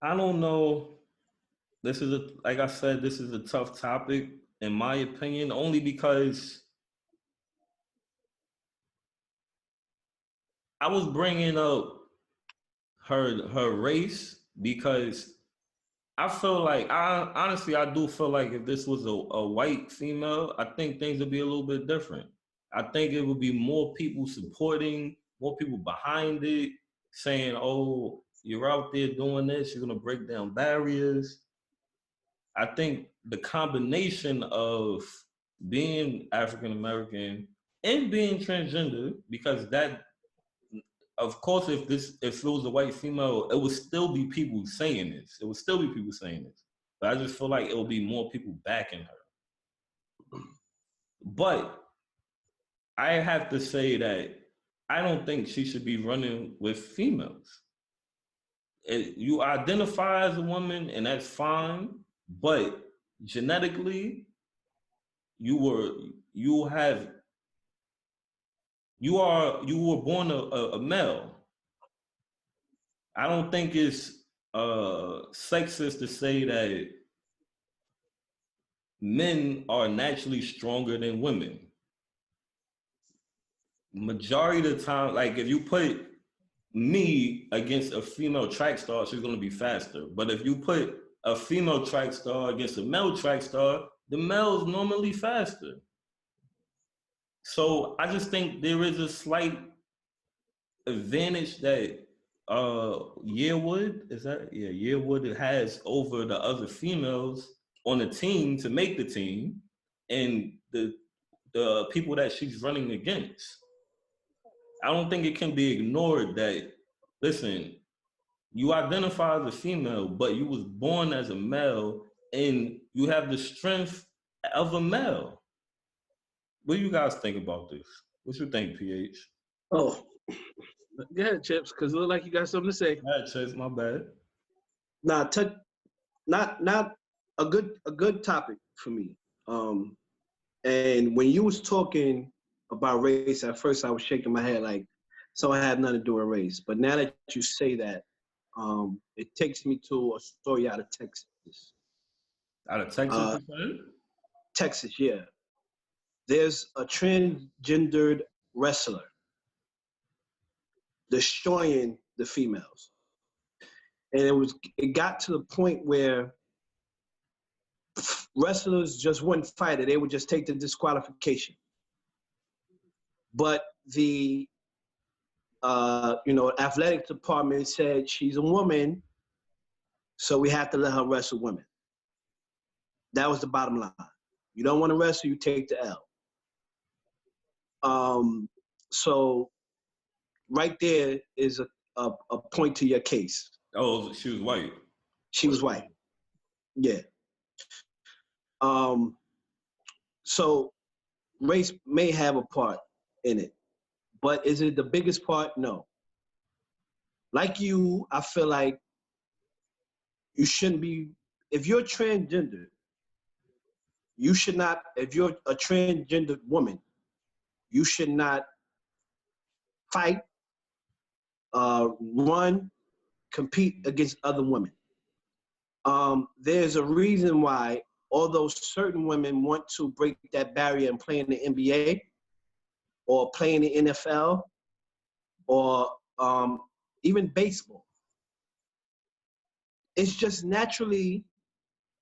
I don't know. Like I said, this is a tough topic in my opinion, only because I was bringing up her race because I feel like I do feel like if this was a white female, I think things would be a little bit different. I think it would be more people supporting, more people behind it, saying, "Oh, you're out there doing this. You're gonna break down barriers." I think the combination of being African American and being transgender, because that, of course, if it was a white female, it would still be people saying this. It would still be people saying this. But I just feel like it will be more people backing her. But I have to say that I don't think she should be running with females. You identify as a woman, and that's fine. But genetically, you were born a male. I don't think it's sexist to say that men are naturally stronger than women. Majority of the time, like if you put me against a female track star, she's gonna be faster. But if you put a female track star against a male track star, the male's normally faster. So I just think there is a slight advantage that Yearwood has over the other females on the team to make the team, and the people that she's running against. I don't think it can be ignored that, listen, you identify as a female, but you was born as a male, and you have the strength of a male. What do you guys think about this? What you think, PH?
Oh, go ahead, Chips, because it look like you got something to say.
All right, Chase, my bad.
Nah, not a good topic for me. And when you was talking about race, at first I was shaking my head like, so I have nothing to do with race. But now that you say that, it takes me to a story out of Texas.
Out of Texas,
Texas, yeah. There's a transgendered wrestler destroying the females. And it got to the point where wrestlers just wouldn't fight it. They would just take the disqualification. But the athletic department said she's a woman, so we have to let her wrestle women. That was the bottom line. You don't want to wrestle, you take the L. So right there is a point to your case.
Oh, she was white.
She was white. Yeah. So race may have a part in it, but is it the biggest part? No. Like you, I feel like you shouldn't be, if you're transgender, you should not, if you're a transgender woman, you should not fight, run, compete against other women. There's a reason why, although certain women want to break that barrier and play in the NBA or play in the NFL or even baseball, it's just naturally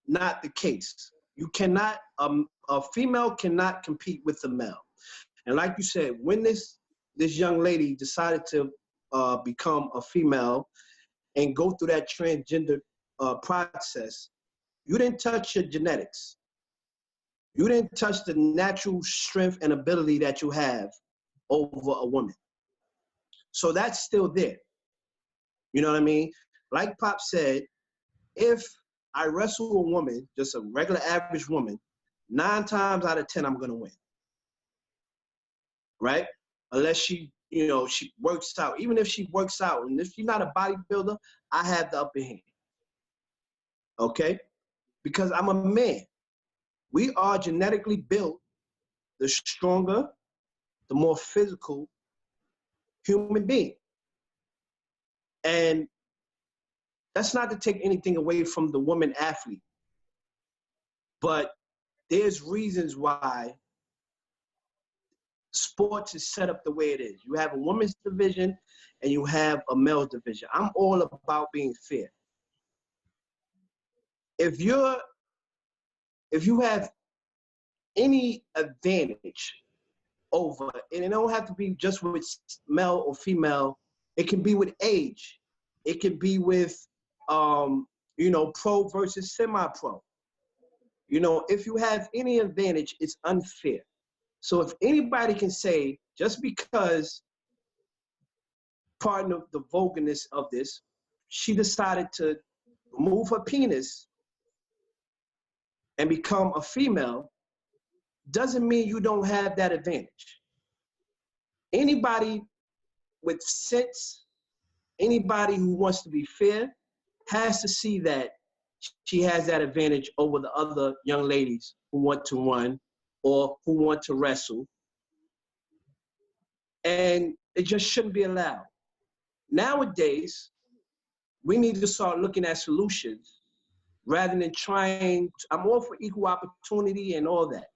not the case. You cannot, a female cannot compete with a male. And like you said, when this young lady decided to become a female and go through that transgender process, you didn't touch your genetics. You didn't touch the natural strength and ability that you have over a woman. So that's still there. You know what I mean? Like Pop said, if I wrestle a woman, just a regular average woman, 9 times out of 10, I'm gonna win. Right? Unless she, you know, she works out. Even if she works out, and if she's not a bodybuilder, I have the upper hand. Okay? Because I'm a man. We are genetically built the stronger, the more physical human being. And that's not to take anything away from the woman athlete, but there's reasons why sports is set up the way it is. You have a women's division and you have a male division. I'm all about being fair. If you have any advantage over, and it don't have to be just with male or female, it can be with age. It can be with, you know, pro versus semi-pro. You know, if you have any advantage, it's unfair. So if anybody can say, just because, pardon the vulgarness of this, she decided to remove her penis and become a female, doesn't mean you don't have that advantage. Anybody with sense, anybody who wants to be fair, has to see that she has that advantage over the other young ladies who want to run or who want to wrestle. And it just shouldn't be allowed. Nowadays, we need to start looking at solutions rather than trying. I'm all for equal opportunity and all that,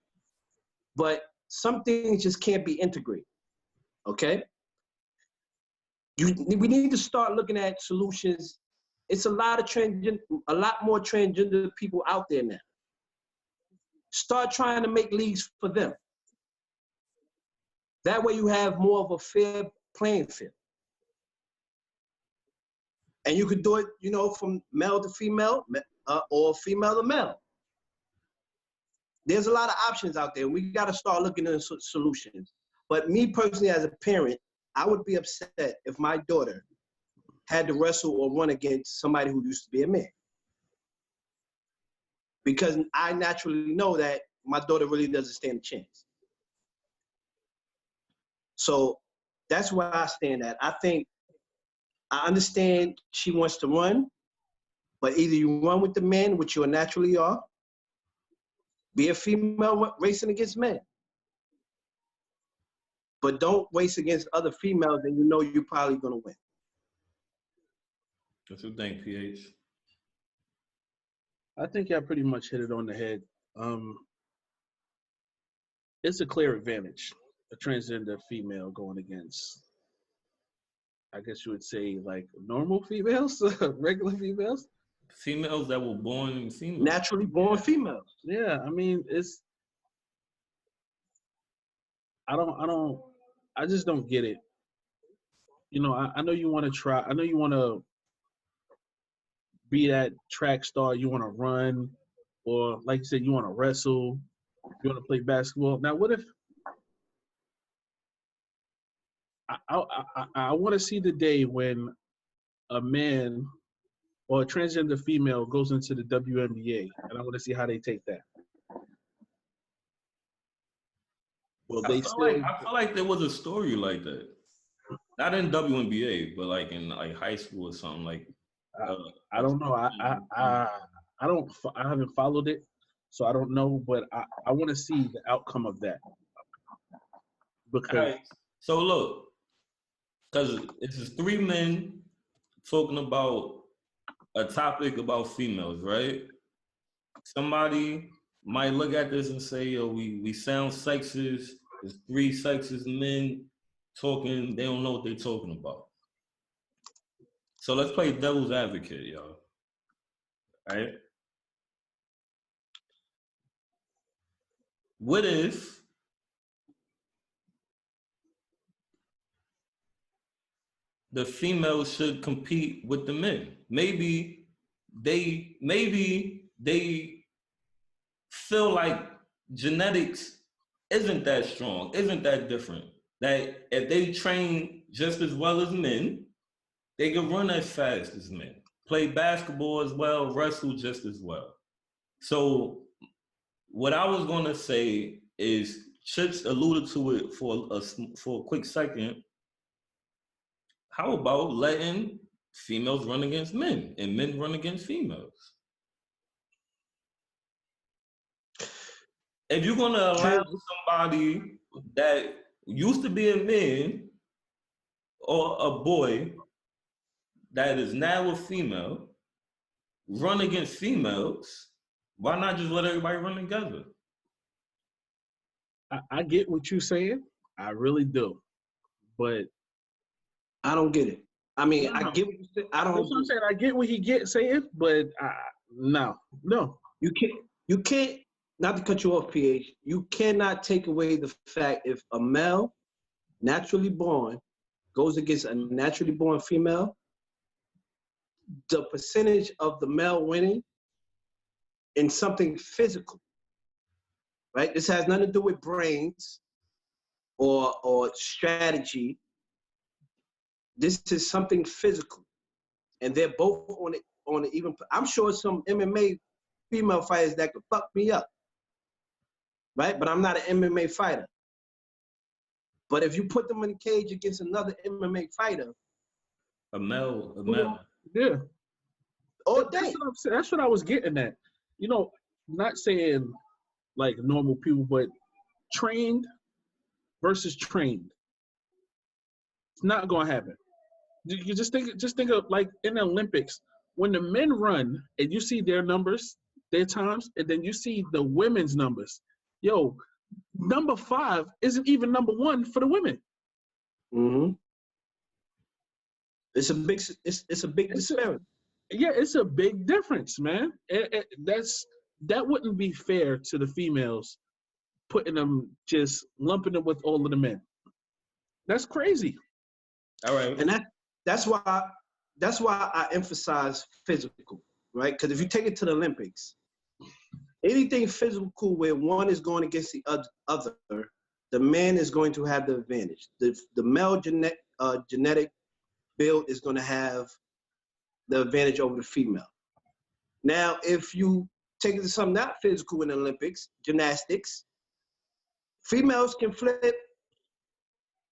but some things just can't be integrated, okay? We need to start looking at solutions. It's a lot more transgender people out there now. Start trying to make leagues for them. That way you have more of a fair playing field. And you could do it, you know, from male to female or female to male. There's a lot of options out there. We got to start looking at solutions. But me personally, as a parent, I would be upset if my daughter had to wrestle or run against somebody who used to be a man. Because I naturally know that my daughter really doesn't stand a chance. So that's where I stand at. I understand she wants to run, but either you run with the men, which you naturally are, be a female racing against men. But don't race against other females and you know you're probably gonna win.
What you think, PH?
I think I pretty much hit it on the head. It's a clear advantage, a transgender female going against, I guess you would say, like normal females, regular females.
Females that were born female.
Naturally born females.
Yeah, I mean, I just don't get it. You know, I know you want to try. I know you want to be that track star. You want to run, or like you said, you want to wrestle. You want to play basketball. Now, what if I want to see the day when a man or a transgender female goes into the WNBA, and I want to see how they take that. Well,
I feel like there was a story like that. Not in WNBA, but like in like high school or something. Like
I don't know. I haven't followed it, So I don't know, but I want to see the outcome of that. Because
All right. So look, because it's just three men talking about a topic about females, right? Somebody might look at this and say, yo, we sound sexist. There's three sexist men talking. They don't know what they're talking about. So let's play devil's advocate, y'all. All right? What if the females should compete with the men? Maybe they feel like genetics isn't that strong, isn't that different. That if they train just as well as men, they can run as fast as men, play basketball as well, wrestle just as well. So what I was gonna say is, Chips alluded to it for a quick second. How about letting females run against men and men run against females? If you're gonna allow somebody that used to be a man or a boy that is now a female run against females, why not just let everybody run together?
I get what you're saying. I really do. But
I don't get it. I mean, I get what you say. I don't.
That's what I'm saying. I get what he saying, but no.
You can't. Not to cut you off, PH. You cannot take away the fact if a male, naturally born, goes against a naturally born female, the percentage of the male winning in something physical, right? This has nothing to do with brains or strategy. This is something physical, and they're both on it even. I'm sure some MMA female fighters that could fuck me up, right? But I'm not an MMA fighter. But if you put them in a cage against another MMA fighter,
a male.
Yeah.
All day.
That's what I was getting at. You know, not saying like normal people, but trained versus trained. It's not gonna happen. You just think of like in the Olympics, when the men run and you see their numbers, their times, and then you see the women's numbers. Yo, number 5 isn't even number 1 for the women.
Mm-hmm. It's a big disparity.
Yeah, it's a big difference, man. That wouldn't be fair to the females, putting them, just lumping them with all of the men. That's crazy.
All right.
And that's why I emphasize physical, right? Because if you take it to the Olympics, anything physical where one is going against the other, the man is going to have the advantage. The male genetic build is going to have the advantage over the female. Now, if you take it to something not physical in the Olympics, gymnastics, females can flip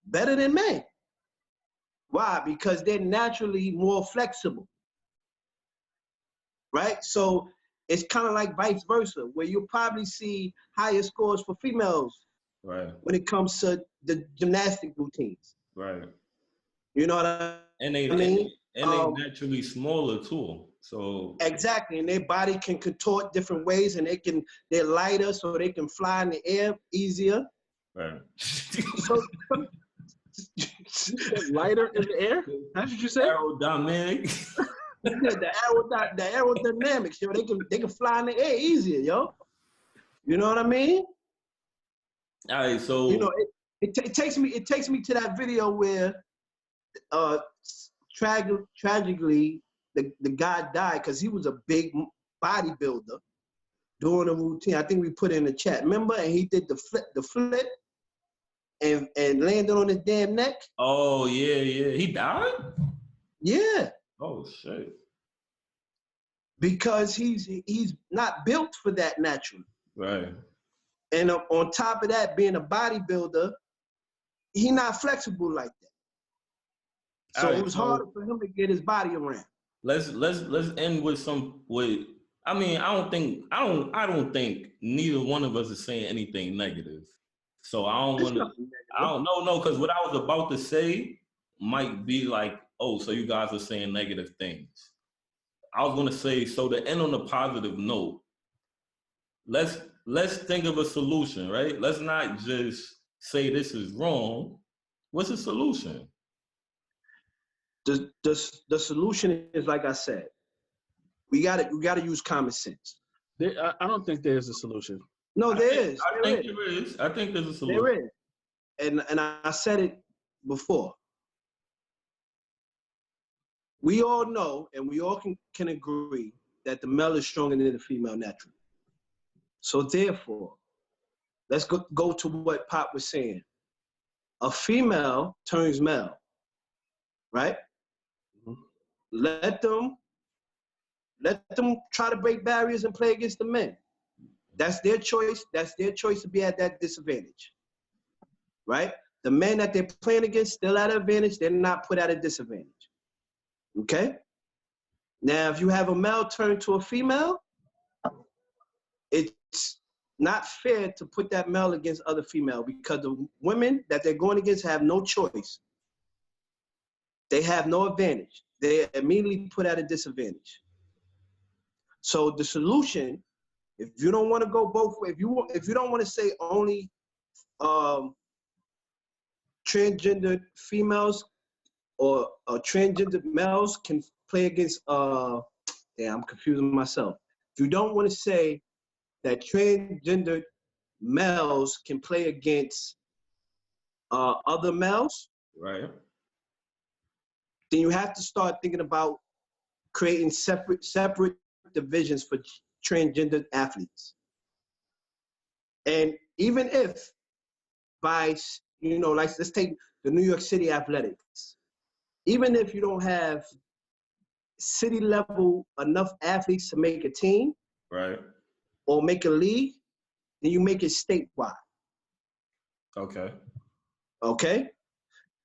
better than men. Why? Because they're naturally more flexible, right? So it's kind of like vice versa, where you'll probably see higher scores for females,
right,
when it comes to the gymnastic routines.
Right.
You know what I mean?
And they naturally smaller too. So
exactly, and their body can contort different ways, and they're lighter, so they can fly in the air easier.
Right.
So,
lighter in the air? That's what you said?
Aerodynamic.
the aerodynamics, yo, they can fly in the air easier, yo. You know what I mean?
All right, so
you know, it takes me to that video where tragically the guy died because he was a big bodybuilder doing a routine. I think we put it in the chat. Remember? And he did the flip and landed on his damn neck.
Oh yeah. He died?
Yeah.
Oh shit.
Because he's not built for that naturally.
Right.
And on top of that, being a bodybuilder, he's not flexible like that. So it was harder for him to get his body around.
Let's end with I mean, I don't think neither one of us is saying anything negative. So I don't
It's
want to.
nothing
I
negative.
don't know, no, because what I was about to say might be like, oh, so you guys are saying negative things. I was gonna say, so to end on a positive note, let's think of a solution, right? Let's not just say this is wrong. What's the solution?
The solution is, like I said, we gotta use common sense.
I don't think there's a solution.
No,
I
there
think,
is.
I think there is. I think there's a solution.
There is. And I said it before. We all know and we all can agree that the male is stronger than the female naturally. So therefore, let's go to what Pop was saying. A female turns male, right?
Mhm.
Let them try to break barriers and play against the men. That's their choice. That's their choice to be at that disadvantage, right? The men that they're playing against still at an advantage. They're not put at a disadvantage. Okay? Now, if you have a male turn to a female, it's not fair to put that male against other female because the women that they're going against have no choice. They have no advantage. They're immediately put at a disadvantage. So the solution, if you don't want to go both ways, if you don't want to say only transgender females or transgender males can play against I'm confusing myself. If you don't want to say that transgender males can play against other males,
Right.
then you have to start thinking about creating separate divisions for transgender athletes. And even if by, like let's take the New York City Athletics. Even if you don't have city level enough athletes to make a team,
Right.
or make a league, then you make it statewide.
Okay.
Okay?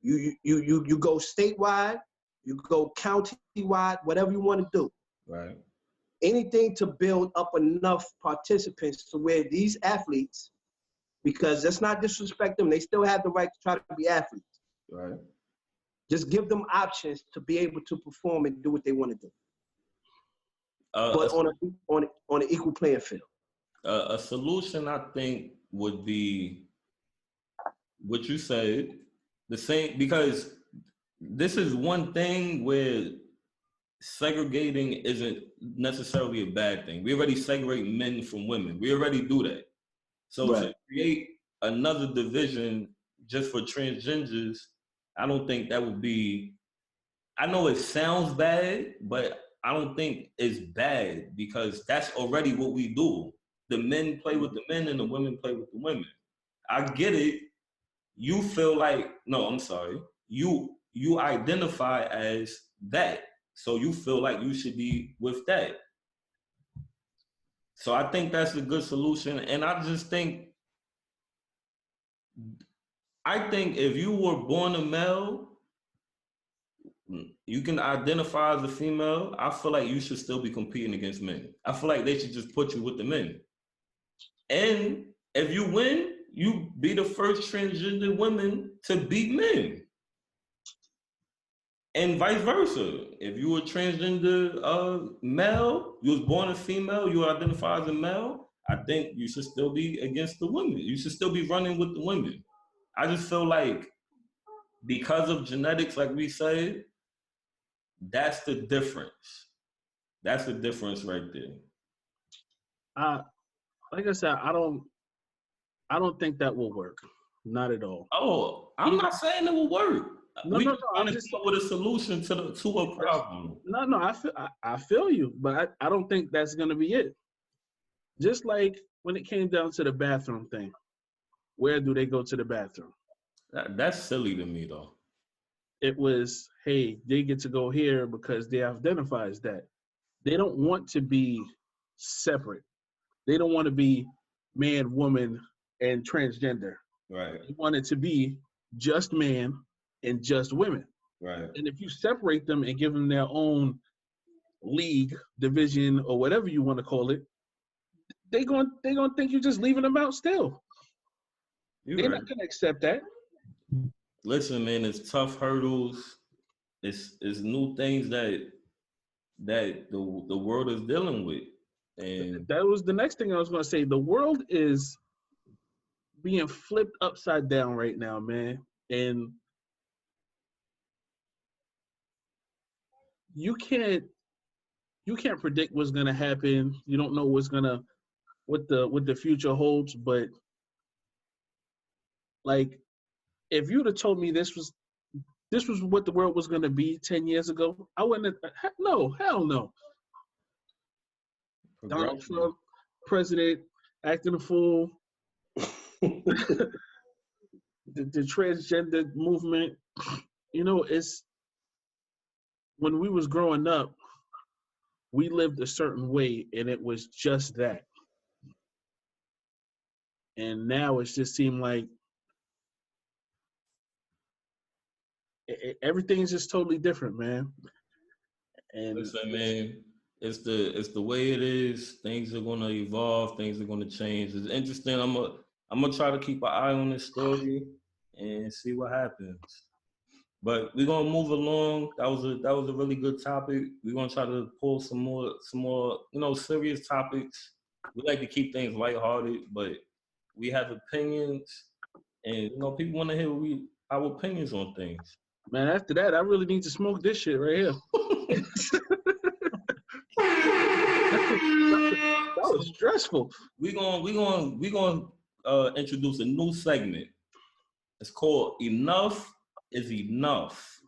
You go statewide, you go county-wide, whatever you want to do.
Right.
Anything to build up enough participants to where these athletes, because let's not disrespect them, they still have the right to try to be athletes.
Right.
Just give them options to be able to perform and do what they want to do. But on an equal playing field.
A solution, I think, would be what you said, the same, because this is one thing where segregating isn't necessarily a bad thing. We already segregate men from women. We already do that. So
Right.
to create another division just for transgenders, I don't think that would be, I know it sounds bad, but I don't think it's bad because that's already what we do. The men play with the men and the women play with the women. I get it. You feel like, no, I'm sorry. You identify as that. So you feel like you should be with that. So I think that's a good solution. And I think if you were born a male, you can identify as a female. I feel like you should still be competing against men. I feel like they should just put you with the men. And if you win, you be the first transgender woman to beat men. And vice versa. If you were transgender male, you was born a female, you identify as a male, I think you should still be against the women. You should still be running with the women. I just feel like because of genetics, like we said, that's the difference. That's the difference right there.
Like I said, I don't think that will work. Not at all.
Oh, I'm not saying it will work.
No.
I'm just come up with a solution to a problem.
No. I feel you, but I don't think that's gonna be it. Just like when it came down to the bathroom thing, where do they go to the bathroom?
That's silly to me, though.
It was, hey, they get to go here because they identify as that. They don't want to be separate. They don't want to be man, woman, and transgender.
Right.
They want it to be just man and just women.
Right.
And if you separate them and give them their own league, division, or whatever you want to call it, they gonna think you're just leaving them out still. They're not gonna accept that.
Listen, man, it's tough hurdles. It's new things that the world is dealing with. And
that was the next thing I was gonna say. The world is being flipped upside down right now, man. And you can't predict what's gonna happen. You don't know what the future holds, but like if you'd have told me this was what the world was gonna be 10 years ago, I wouldn't have hell no. Donald Trump, president, acting a fool. the transgender movement, it's when we was growing up, we lived a certain way and it was just that. And now it's just seemed like everything's just totally different, man. And
listen, man, it's the way it is. Things are gonna evolve. Things are gonna change. It's interesting. I'm gonna try to keep an eye on this story and see what happens. But we're gonna move along. That was a really good topic. We're gonna try to pull some more serious topics. We like to keep things lighthearted, but we have opinions, and people want to hear our opinions on things.
Man, after that, I really need to smoke this shit right here. That was stressful.
We're gonna introduce a new segment. It's called Enough is Enough.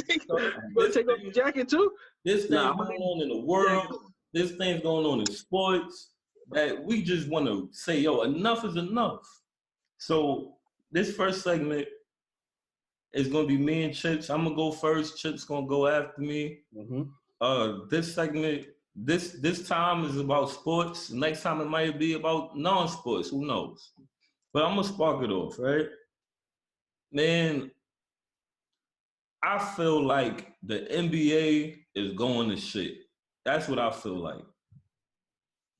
Take off your jacket too?
This thing's going on in the world. This thing's going on in sports. That we just want to say, yo, enough is enough. So this first segment is gonna be me and Chips. I'm gonna go first. Chips gonna go after me.
Mm-hmm.
This segment, this time is about sports. Next time it might be about non-sports. Who knows? But I'm gonna spark it off, right? Man, I feel like the NBA is going to shit. That's what I feel like.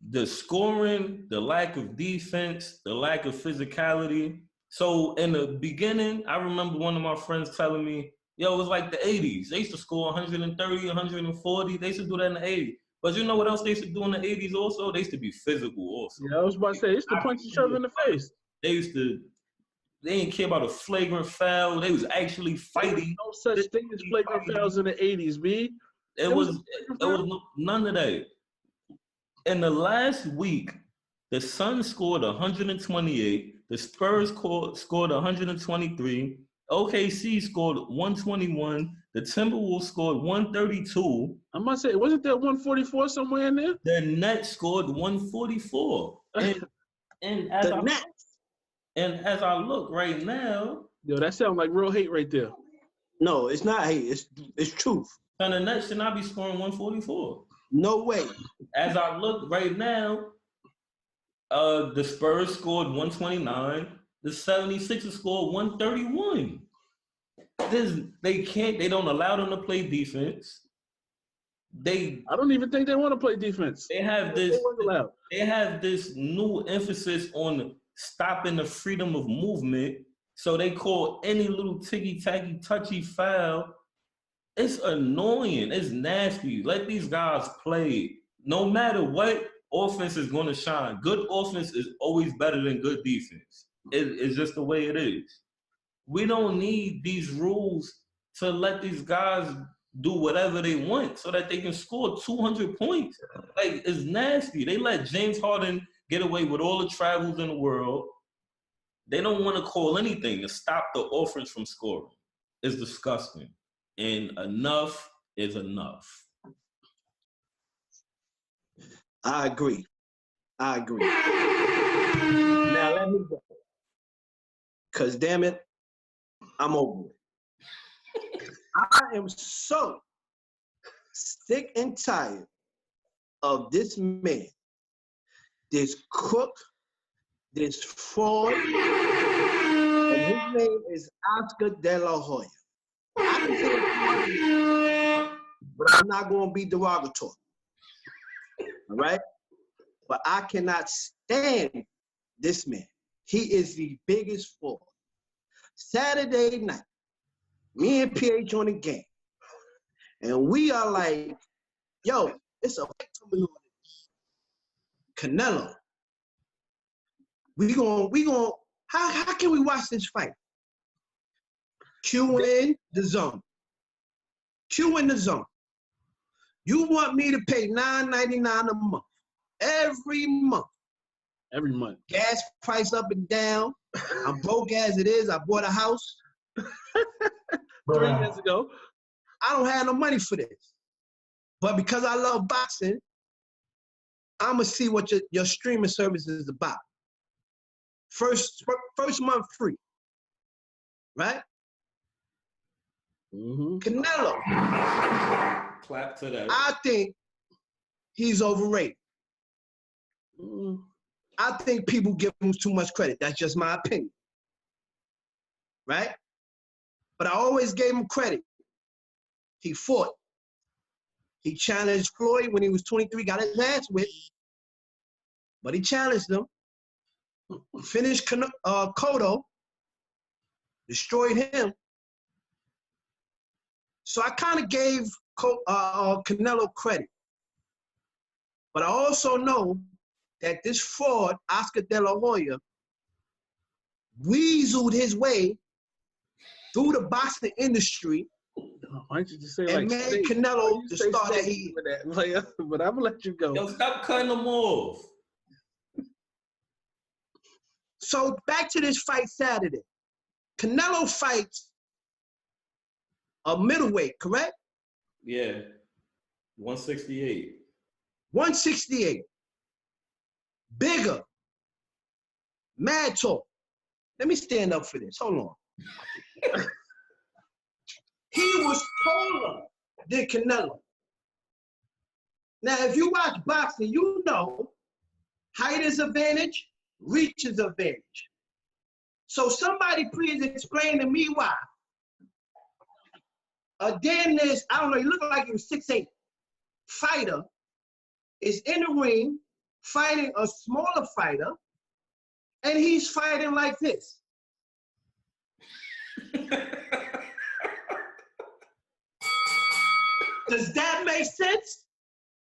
The scoring, the lack of defense, the lack of physicality. So in the beginning, I remember one of my friends telling me, yo, it was like the 80s. They used to score 130, 140. They used to do that in the 80s. But you know what else they used to do in the 80s also? They used to be physical also.
Yeah, I was about to say, they used to punch each other in the face.
They didn't care about a flagrant foul. They was actually fighting.
No such thing as flagrant fouls in the 80s, B.
It was none of that. In the last week, the Suns scored 128. The Spurs scored 123. OKC scored 121. The Timberwolves scored 132.
I must say, wasn't there 144 somewhere in there?
The Nets scored 144. And as I look right now,
yo, that sounds like real hate right there.
No, it's not hate. It's truth.
And the Nets should not be scoring 144.
No way. As
I look right now, the Spurs scored 129. The 76ers scored 131. They don't allow them to play defense. I
don't even think they want to play defense.
They have this new emphasis on stopping the freedom of movement. So they call any little ticky-tacky, touchy foul. It's annoying. It's nasty. Let these guys play. No matter what, offense is going to shine. Good offense is always better than good defense. It's just the way it is. We don't need these rules to let these guys do whatever they want so that they can score 200 points. Like, it's nasty. They let James Harden get away with all the travels in the world. They don't want to call anything to stop the offense from scoring. It's disgusting. And enough is enough.
I agree. Now let me go. Because damn it, I'm over it. I am so sick and tired of this man, this crook, this fraud, and his name is Oscar De La Hoya. I to say it, but I'm not going to be derogatory. All right? But I cannot stand this man. He is the biggest fraud. Saturday night, me and PH on the game, and we are like, yo, it's a fight coming on. Canelo. We going, how can we watch this fight? Q in the zone. Q in the zone. You want me to pay $9.99 a month. Every month.
Every month.
Gas price up and down. I'm broke as it is. I bought a house
3 years ago.
I don't have no money for this. But because I love boxing, I'm going to see what your streaming service is about. First month free. Right?
Mm-hmm.
Canelo.
Clap to that.
I think he's overrated.
Mm-hmm.
I think people give him too much credit. That's just my opinion. Right? But I always gave him credit. He fought. He challenged Floyd when he was 23, got his ass whipped. But he challenged him. Finished Cotto. Destroyed him. So I kind of gave Canelo credit. But I also know that this fraud, Oscar De La Hoya, weaseled his way through the boxing industry.
Why don't you just say
and made Canelo the star that he
is. But I'm gonna let you go.
Yo, stop cutting them off.
So back to this fight Saturday. Canelo fights a middleweight, correct?
Yeah. 168.
168. Bigger. Mad talk. Let me stand up for this. Hold on. He was taller than Canelo. Now, if you watch boxing, you know height is advantage, reach is advantage. So somebody please explain to me why. Then this, I don't know, he looked like he was 6'8", fighter is in the ring fighting a smaller fighter, and he's fighting like this. Does that make sense?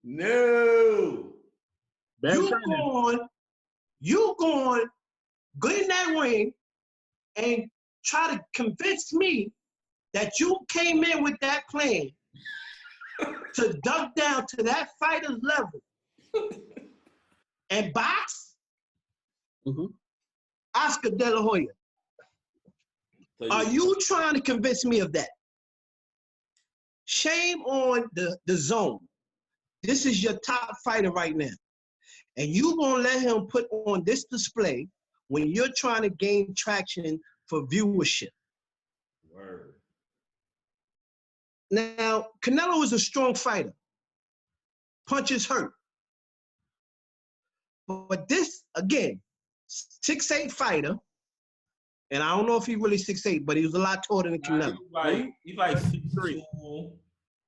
No.
You going, go in that ring and try to convince me that you came in with that plan to dunk down to that fighter's level and box?
Mm-hmm.
Oscar De La Hoya. Are you trying to convince me of that? Shame on the zone. This is your top fighter right now. And you gonna let him put on this display when you're trying to gain traction for viewership.
Word.
Now, Canelo is a strong fighter. Punches hurt. But this, again, 6'8" fighter, and I don't know if he really 6'8", but he was a lot taller than Canelo.
He's like 6'3".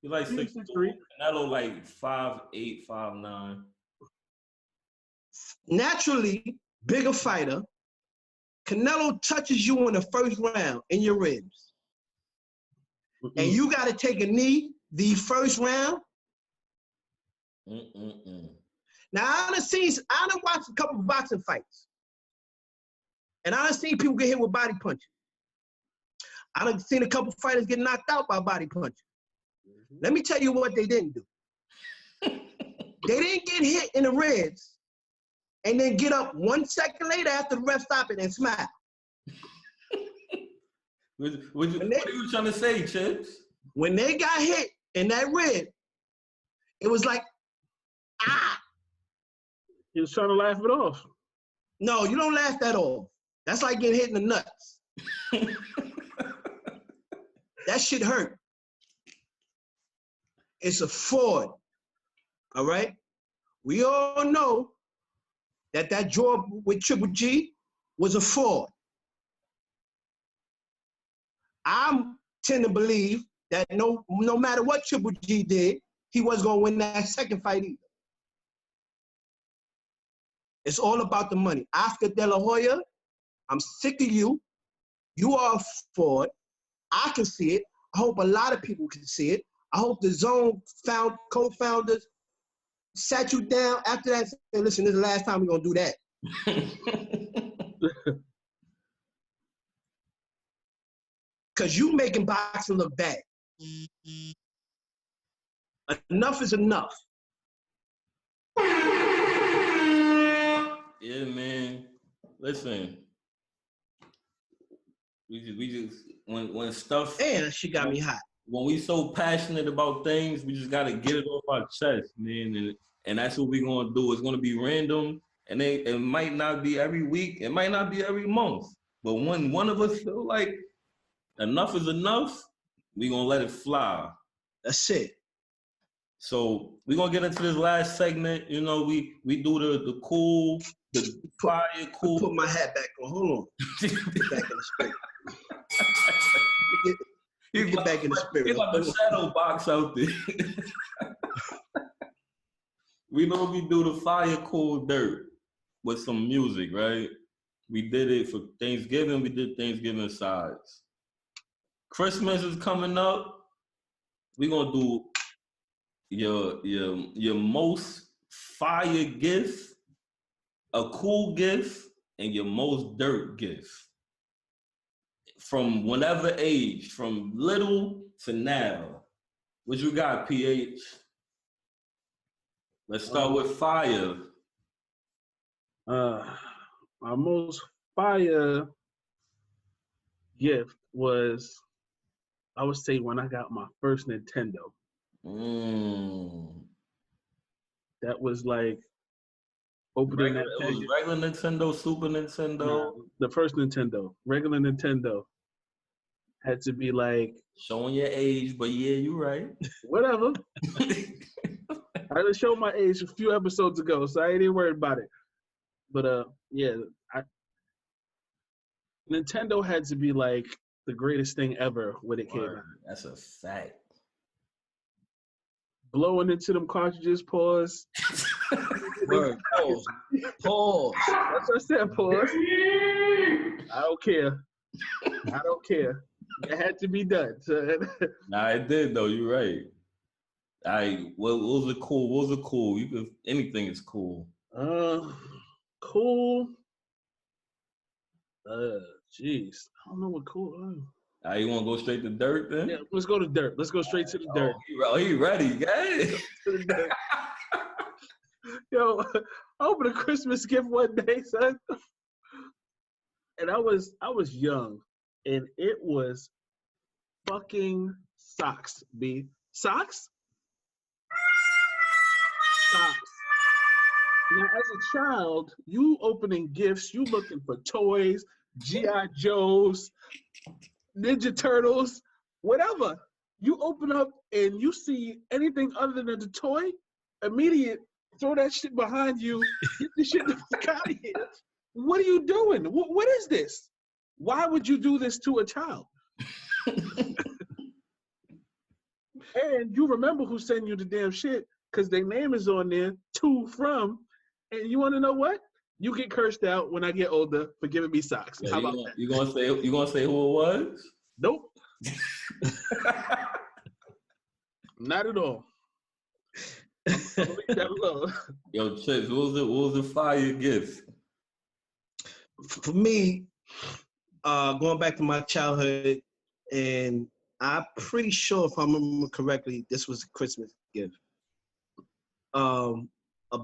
He's like 6'3". Canelo like 5'8", 5'9".
Naturally, bigger fighter. Canelo touches you in the first round in your ribs. Mm-hmm. And you got to take a knee the first round. Now, I done watched a couple of boxing fights. And I done seen people get hit with body punches. I done seen a couple fighters get knocked out by body punches. Mm-hmm. Let me tell you what they didn't do. They didn't get hit in the ribs and then get up 1 second later after the ref stopped it and smile.
What are you trying to say, Chips?
When they got hit in that rib, it was like, ah.
He was trying to laugh it off.
No, you don't laugh that off. That's like getting hit in the nuts. That shit hurt. It's a fraud, all right? We all know that draw with Triple G was a fraud. I tend to believe that no matter what Triple G did, he wasn't gonna win that second fight either. It's all about the money. Oscar De La Hoya, I'm sick of you. You are a fraud. I can see it. I hope a lot of people can see it. I hope the Zone co-founders sat you down after that and said, listen, this is the last time we're gonna do that. Because you making boxing look bad. Enough is enough.
Yeah, man. Listen, we just when stuff.
And she got me hot.
When we so passionate about things, we just gotta get it off our chest, man. And that's what we're gonna do. It's gonna be random, and it might not be every week. It might not be every month. But when one of us feel like enough is enough, we're gonna let it fly.
That's it.
So we're gonna get into this last segment. You know, we do the cool, the fire cool.
Put my hat back on. Hold on. Get back in the spirit. Get back in the spirit.
Get like a shadow box out there. We normally do the fire cool dirt with some music, right? We did it for Thanksgiving. We did Thanksgiving sides. Christmas is coming up. We're gonna do your most fire gift, a cool gift, and your most dirt gift. From whatever age, from little to now. What you got, PH? Let's start with fire.
My most fire gift was, I would say, when I got my first Nintendo. That was like opening that
package. It was regular Nintendo, Super Nintendo.
The first Nintendo, regular Nintendo. Had to be like
showing your age, but yeah, you're right.
Whatever. I just showed my age a few episodes ago, so I ain't even worried about it. But yeah, Nintendo had to be like the greatest thing ever when it came out.
That's a fact.
Blowing into them cartridges, pause.
Word. Pause.
That's what I said, pause. I don't care. I don't care. It had to be done.
Nah, it did though. You're right. What was it cool? What was it cool? You could, anything is cool.
Cool. Jeez, I don't know what cool.
You want to go straight to dirt then?
Yeah, let's go to dirt. Let's go straight to the dirt.
He ready, guys.
Yo, I opened a Christmas gift one day, son, and I was young, and it was fucking socks, B. Socks. Now, as a child, you opening gifts, you looking for toys, G.I. Joes, Ninja Turtles, whatever. You open up and you see anything other than the toy, immediate, throw that shit behind you, get the shit the fuck out of here. What are you doing? What is this? Why would you do this to a child? And you remember who sent you the damn shit because their name is on there, to, from, and you want to know what? You get cursed out when I get older for giving me socks.
Yeah,
How about that?
You gonna say who it was?
Nope. Not at all. Leave that alone.
Yo, Chips, what was the fire gift?
For me, going back to my childhood, and I'm pretty sure if I remember correctly, this was a Christmas gift. A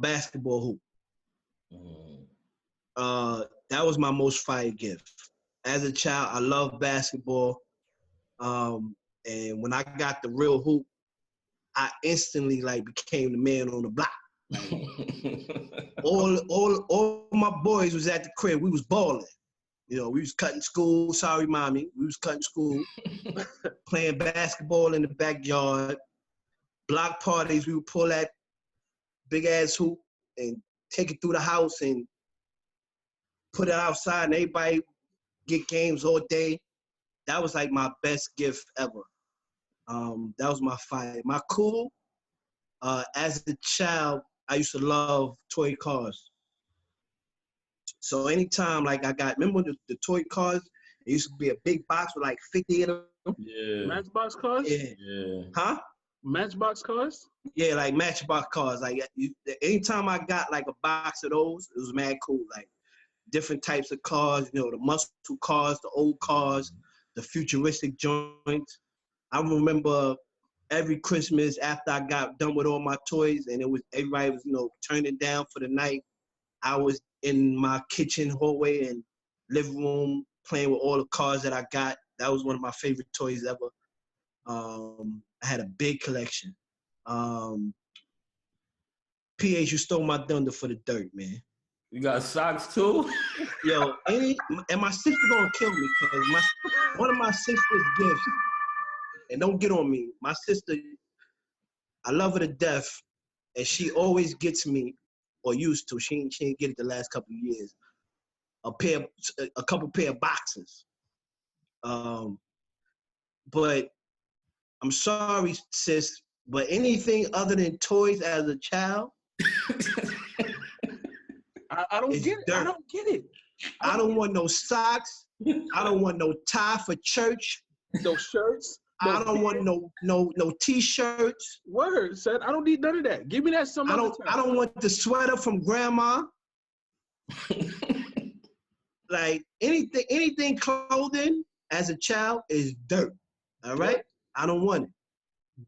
basketball hoop. That was my most fire gift. As a child, I loved basketball. And when I got the real hoop, I instantly became the man on the block. All my boys was at the crib. We was balling. You know, we was cutting school. Sorry, mommy. We was cutting school. Playing basketball in the backyard. Block parties. We would pull that big ass hoop and take it through the house and put it outside, and everybody get games all day. That was like my best gift ever. That was my fire. My cool. As a child, I used to love toy cars. So anytime, like remember the toy cars? It used to be a big box with like 50 in them.
Yeah.
Matchbox cars?
Yeah.
Huh?
Matchbox cars?
Yeah, like Matchbox cars. Like anytime I got like a box of those, it was mad cool. Like different types of cars, the muscle cars, the old cars, the futuristic joints. I remember every Christmas after I got done with all my toys and everybody was, turning down for the night. I was in my kitchen hallway and living room playing with all the cars that I got. That was one of my favorite toys ever. I had a big collection. PH, you stole my thunder for the dirt, man.
You got socks too?
Yo, and my sister gonna kill me because one of my sister's gifts, and don't get on me, my sister, I love her to death, and she always gets me, or used to, she ain't get it the last couple of years, a couple pair of boxes. But I'm sorry, sis, but anything other than toys as a child,
I don't get it.
Dirt.
I don't get it.
I don't want no socks. I don't want no tie for church.
No shirts.
I don't want no t-shirts.
Word, son. I don't need none of that. Give me that some other time.
I don't want the sweater from grandma. Like anything clothing as a child is dirt. All right? I don't want it.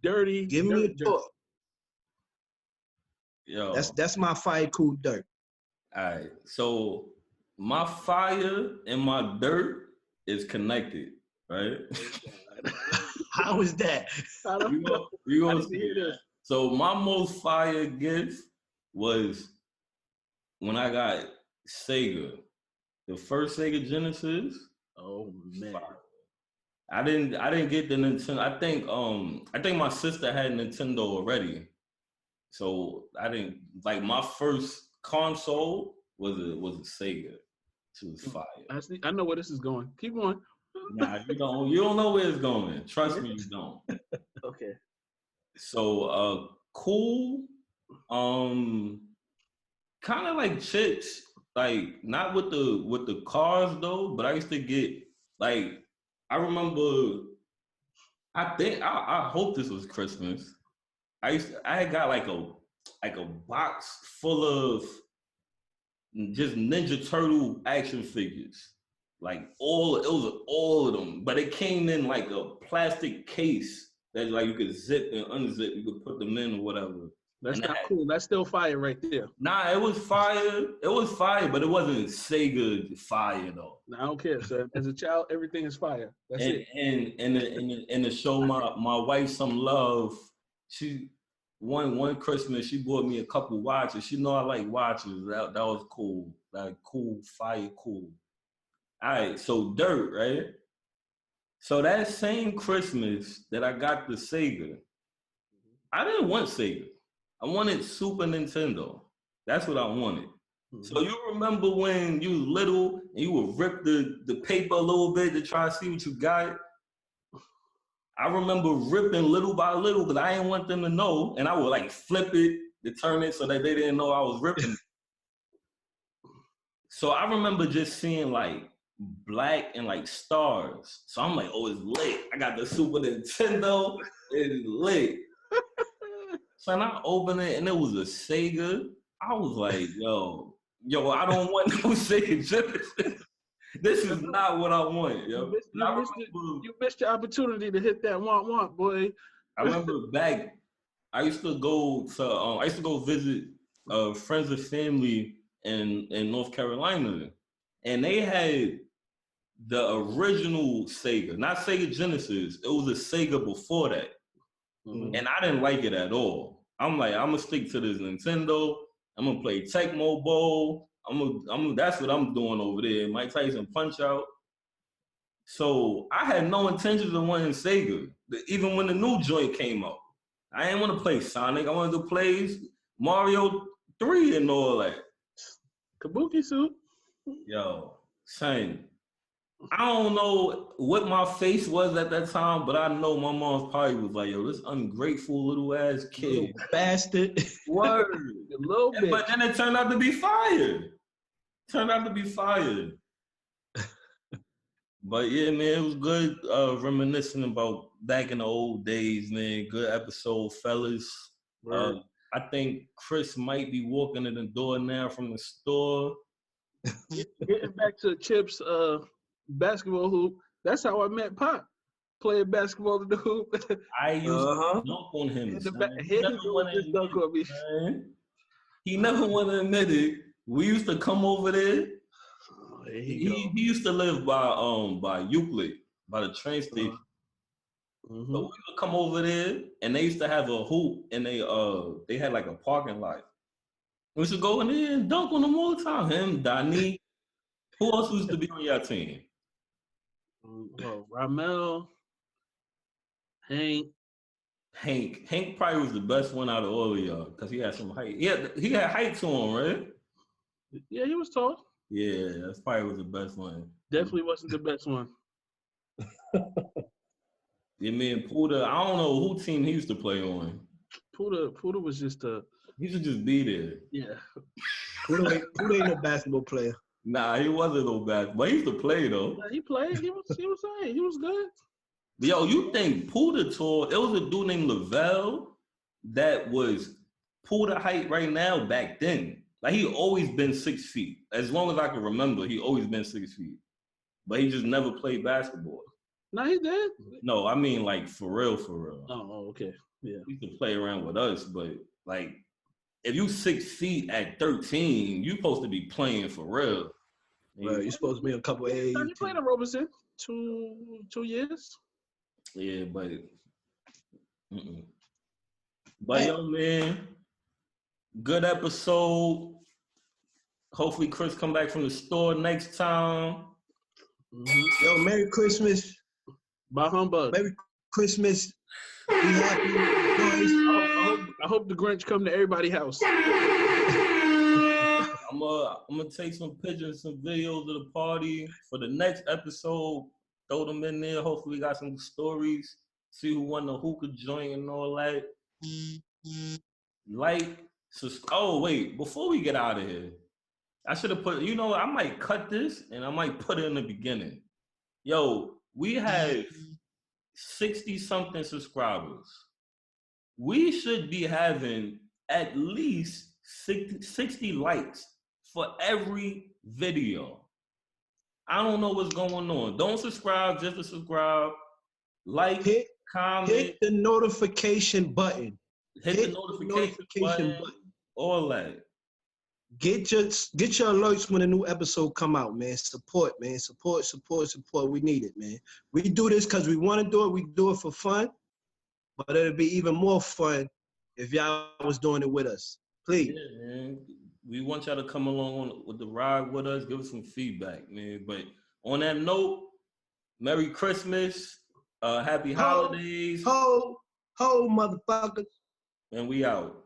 Dirty.
Give me a toy.
Yo.
That's my fire cool dirt.
All right. So my fire and my dirt is connected, right?
How is that?
We gonna see this. So my most fire gift was when I got Sega, the first Sega Genesis.
Oh man.
Fire. I didn't get the Nintendo. I think my sister had Nintendo already. So I didn't like my first console was a Sega. It was fire.
I know where this is going. Keep going.
Nah, you don't know where it's going. Trust me, you don't.
Okay.
So cool, kind of like chips, like not with the cars though, but I used to get like I remember I hope this was Christmas. I had got like a box full of just Ninja Turtle action figures. Like it was all of them, but it came in like a plastic case that like you could zip and unzip, you could put them in or whatever.
That's not cool. That's still fire right there.
Nah, it was fire. It was fire, but it wasn't Sega fire though.
I don't care, sir. As a child, everything is fire. That's it.
And to show my wife some love, she one Christmas she bought me a couple watches. She know I like watches. That was cool. Like cool, fire, cool. All right, so dirt, right? So that same Christmas that I got the Sega, I didn't want Sega. I wanted Super Nintendo. That's what I wanted. Mm-hmm. So you remember when you was little and you would rip the paper a little bit to try to see what you got? I remember ripping little by little because I didn't want them to know, and I would like flip it to turn it so that they didn't know I was ripping it. So I remember just seeing like black and like stars. So I'm like, oh, it's lit. I got the Super Nintendo. It's lit. So I opened it and it was a Sega. I was like, yo, I don't want no Sega Genesis. This is not what I want, yo.
You missed your opportunity to hit that want, boy.
I remember back, I used to go visit friends and family in North Carolina, and they had the original Sega, not Sega Genesis. It was a Sega before that, and I didn't like it at all. I'm like, I'm gonna stick to this Nintendo. I'm gonna play Tecmo Bowl. That's what I'm doing over there. Mike Tyson Punch Out. So I had no intentions of wanting Sega, even when the new joint came out. I didn't want to play Sonic. I wanted to play Mario 3 and all that.
Kabuki suit.
Yo, son. I don't know what my face was at that time, but I know my mom probably was like, yo, this ungrateful little ass kid.
Little bastard.
Word.
A little bit.
But then it turned out to be fire. But yeah, man, it was good reminiscing about back in the old days, man. Good episode, fellas. I think Chris might be walking in the door now from the store.
Getting back to Chip's basketball hoop, that's how I met Pop. Playing basketball in the hoop.
I used to dunk on him. He never want to admit it. We used to come over there. He used to live by Euclid, by the train station. So we would come over there, and they used to have a hoop, and they had like a parking lot. We used to go in there and dunk on them all the time. Him, Donnie. Who else used to be on your team?
Ramel, Hank.
Hank probably was the best one out of all of y'all because he had some height. Yeah, he had height to him, right?
Yeah, he was tall.
Yeah, that's probably was the best one.
Definitely wasn't the best one.
Yeah, man, Puda, I don't know who team he used to play on.
Puda was just
he should just be there.
Yeah.
Puda ain't no basketball player.
Nah, he wasn't no basketball. But he used to play though.
Yeah, he played. He was good.
Yo, you think Puda tall? It was a dude named Lavelle that was Puda height right now back then. Like he always been 6 feet. As long as I can remember, he always been 6 feet. But he just never played basketball.
No, he did.
No, I mean like for real.
Oh, okay. Yeah.
He could play around with us, but like if you 6 feet at 13, you supposed to be playing for real.
Right, you're supposed to be a couple A's.
He played at Robeson 2 years.
Yeah, but yo, man, good episode. Hopefully Chris come back from the store next time.
Yo, Merry Christmas.
By humbug.
Merry Christmas. Be happy, boys.
I hope the Grinch come to everybody's house.
I'm gonna take some pictures, some videos of the party for the next episode. Throw them in there. Hopefully, we got some stories. See who won the hookah joint and all that. Oh wait, before we get out of here, I should have put. You know, I might cut this and I might put it in the beginning. Yo, we have 60-something subscribers. We should be having at least 60 likes for every video. I don't know what's going on. Don't subscribe just to subscribe. Like, comment.
Hit the notification button.
Hit the notification button. All that.
Get your alerts when a new episode come out, man. Support, man. Support. We need it, man. We do this because we want to do it. We do it for fun. But it'll be even more fun if y'all was doing it with us. Please.
Yeah, man. We want y'all to come along with the ride with us. Give us some feedback, man. But on that note, Merry Christmas. Happy holidays.
Ho, motherfuckers.
And we out.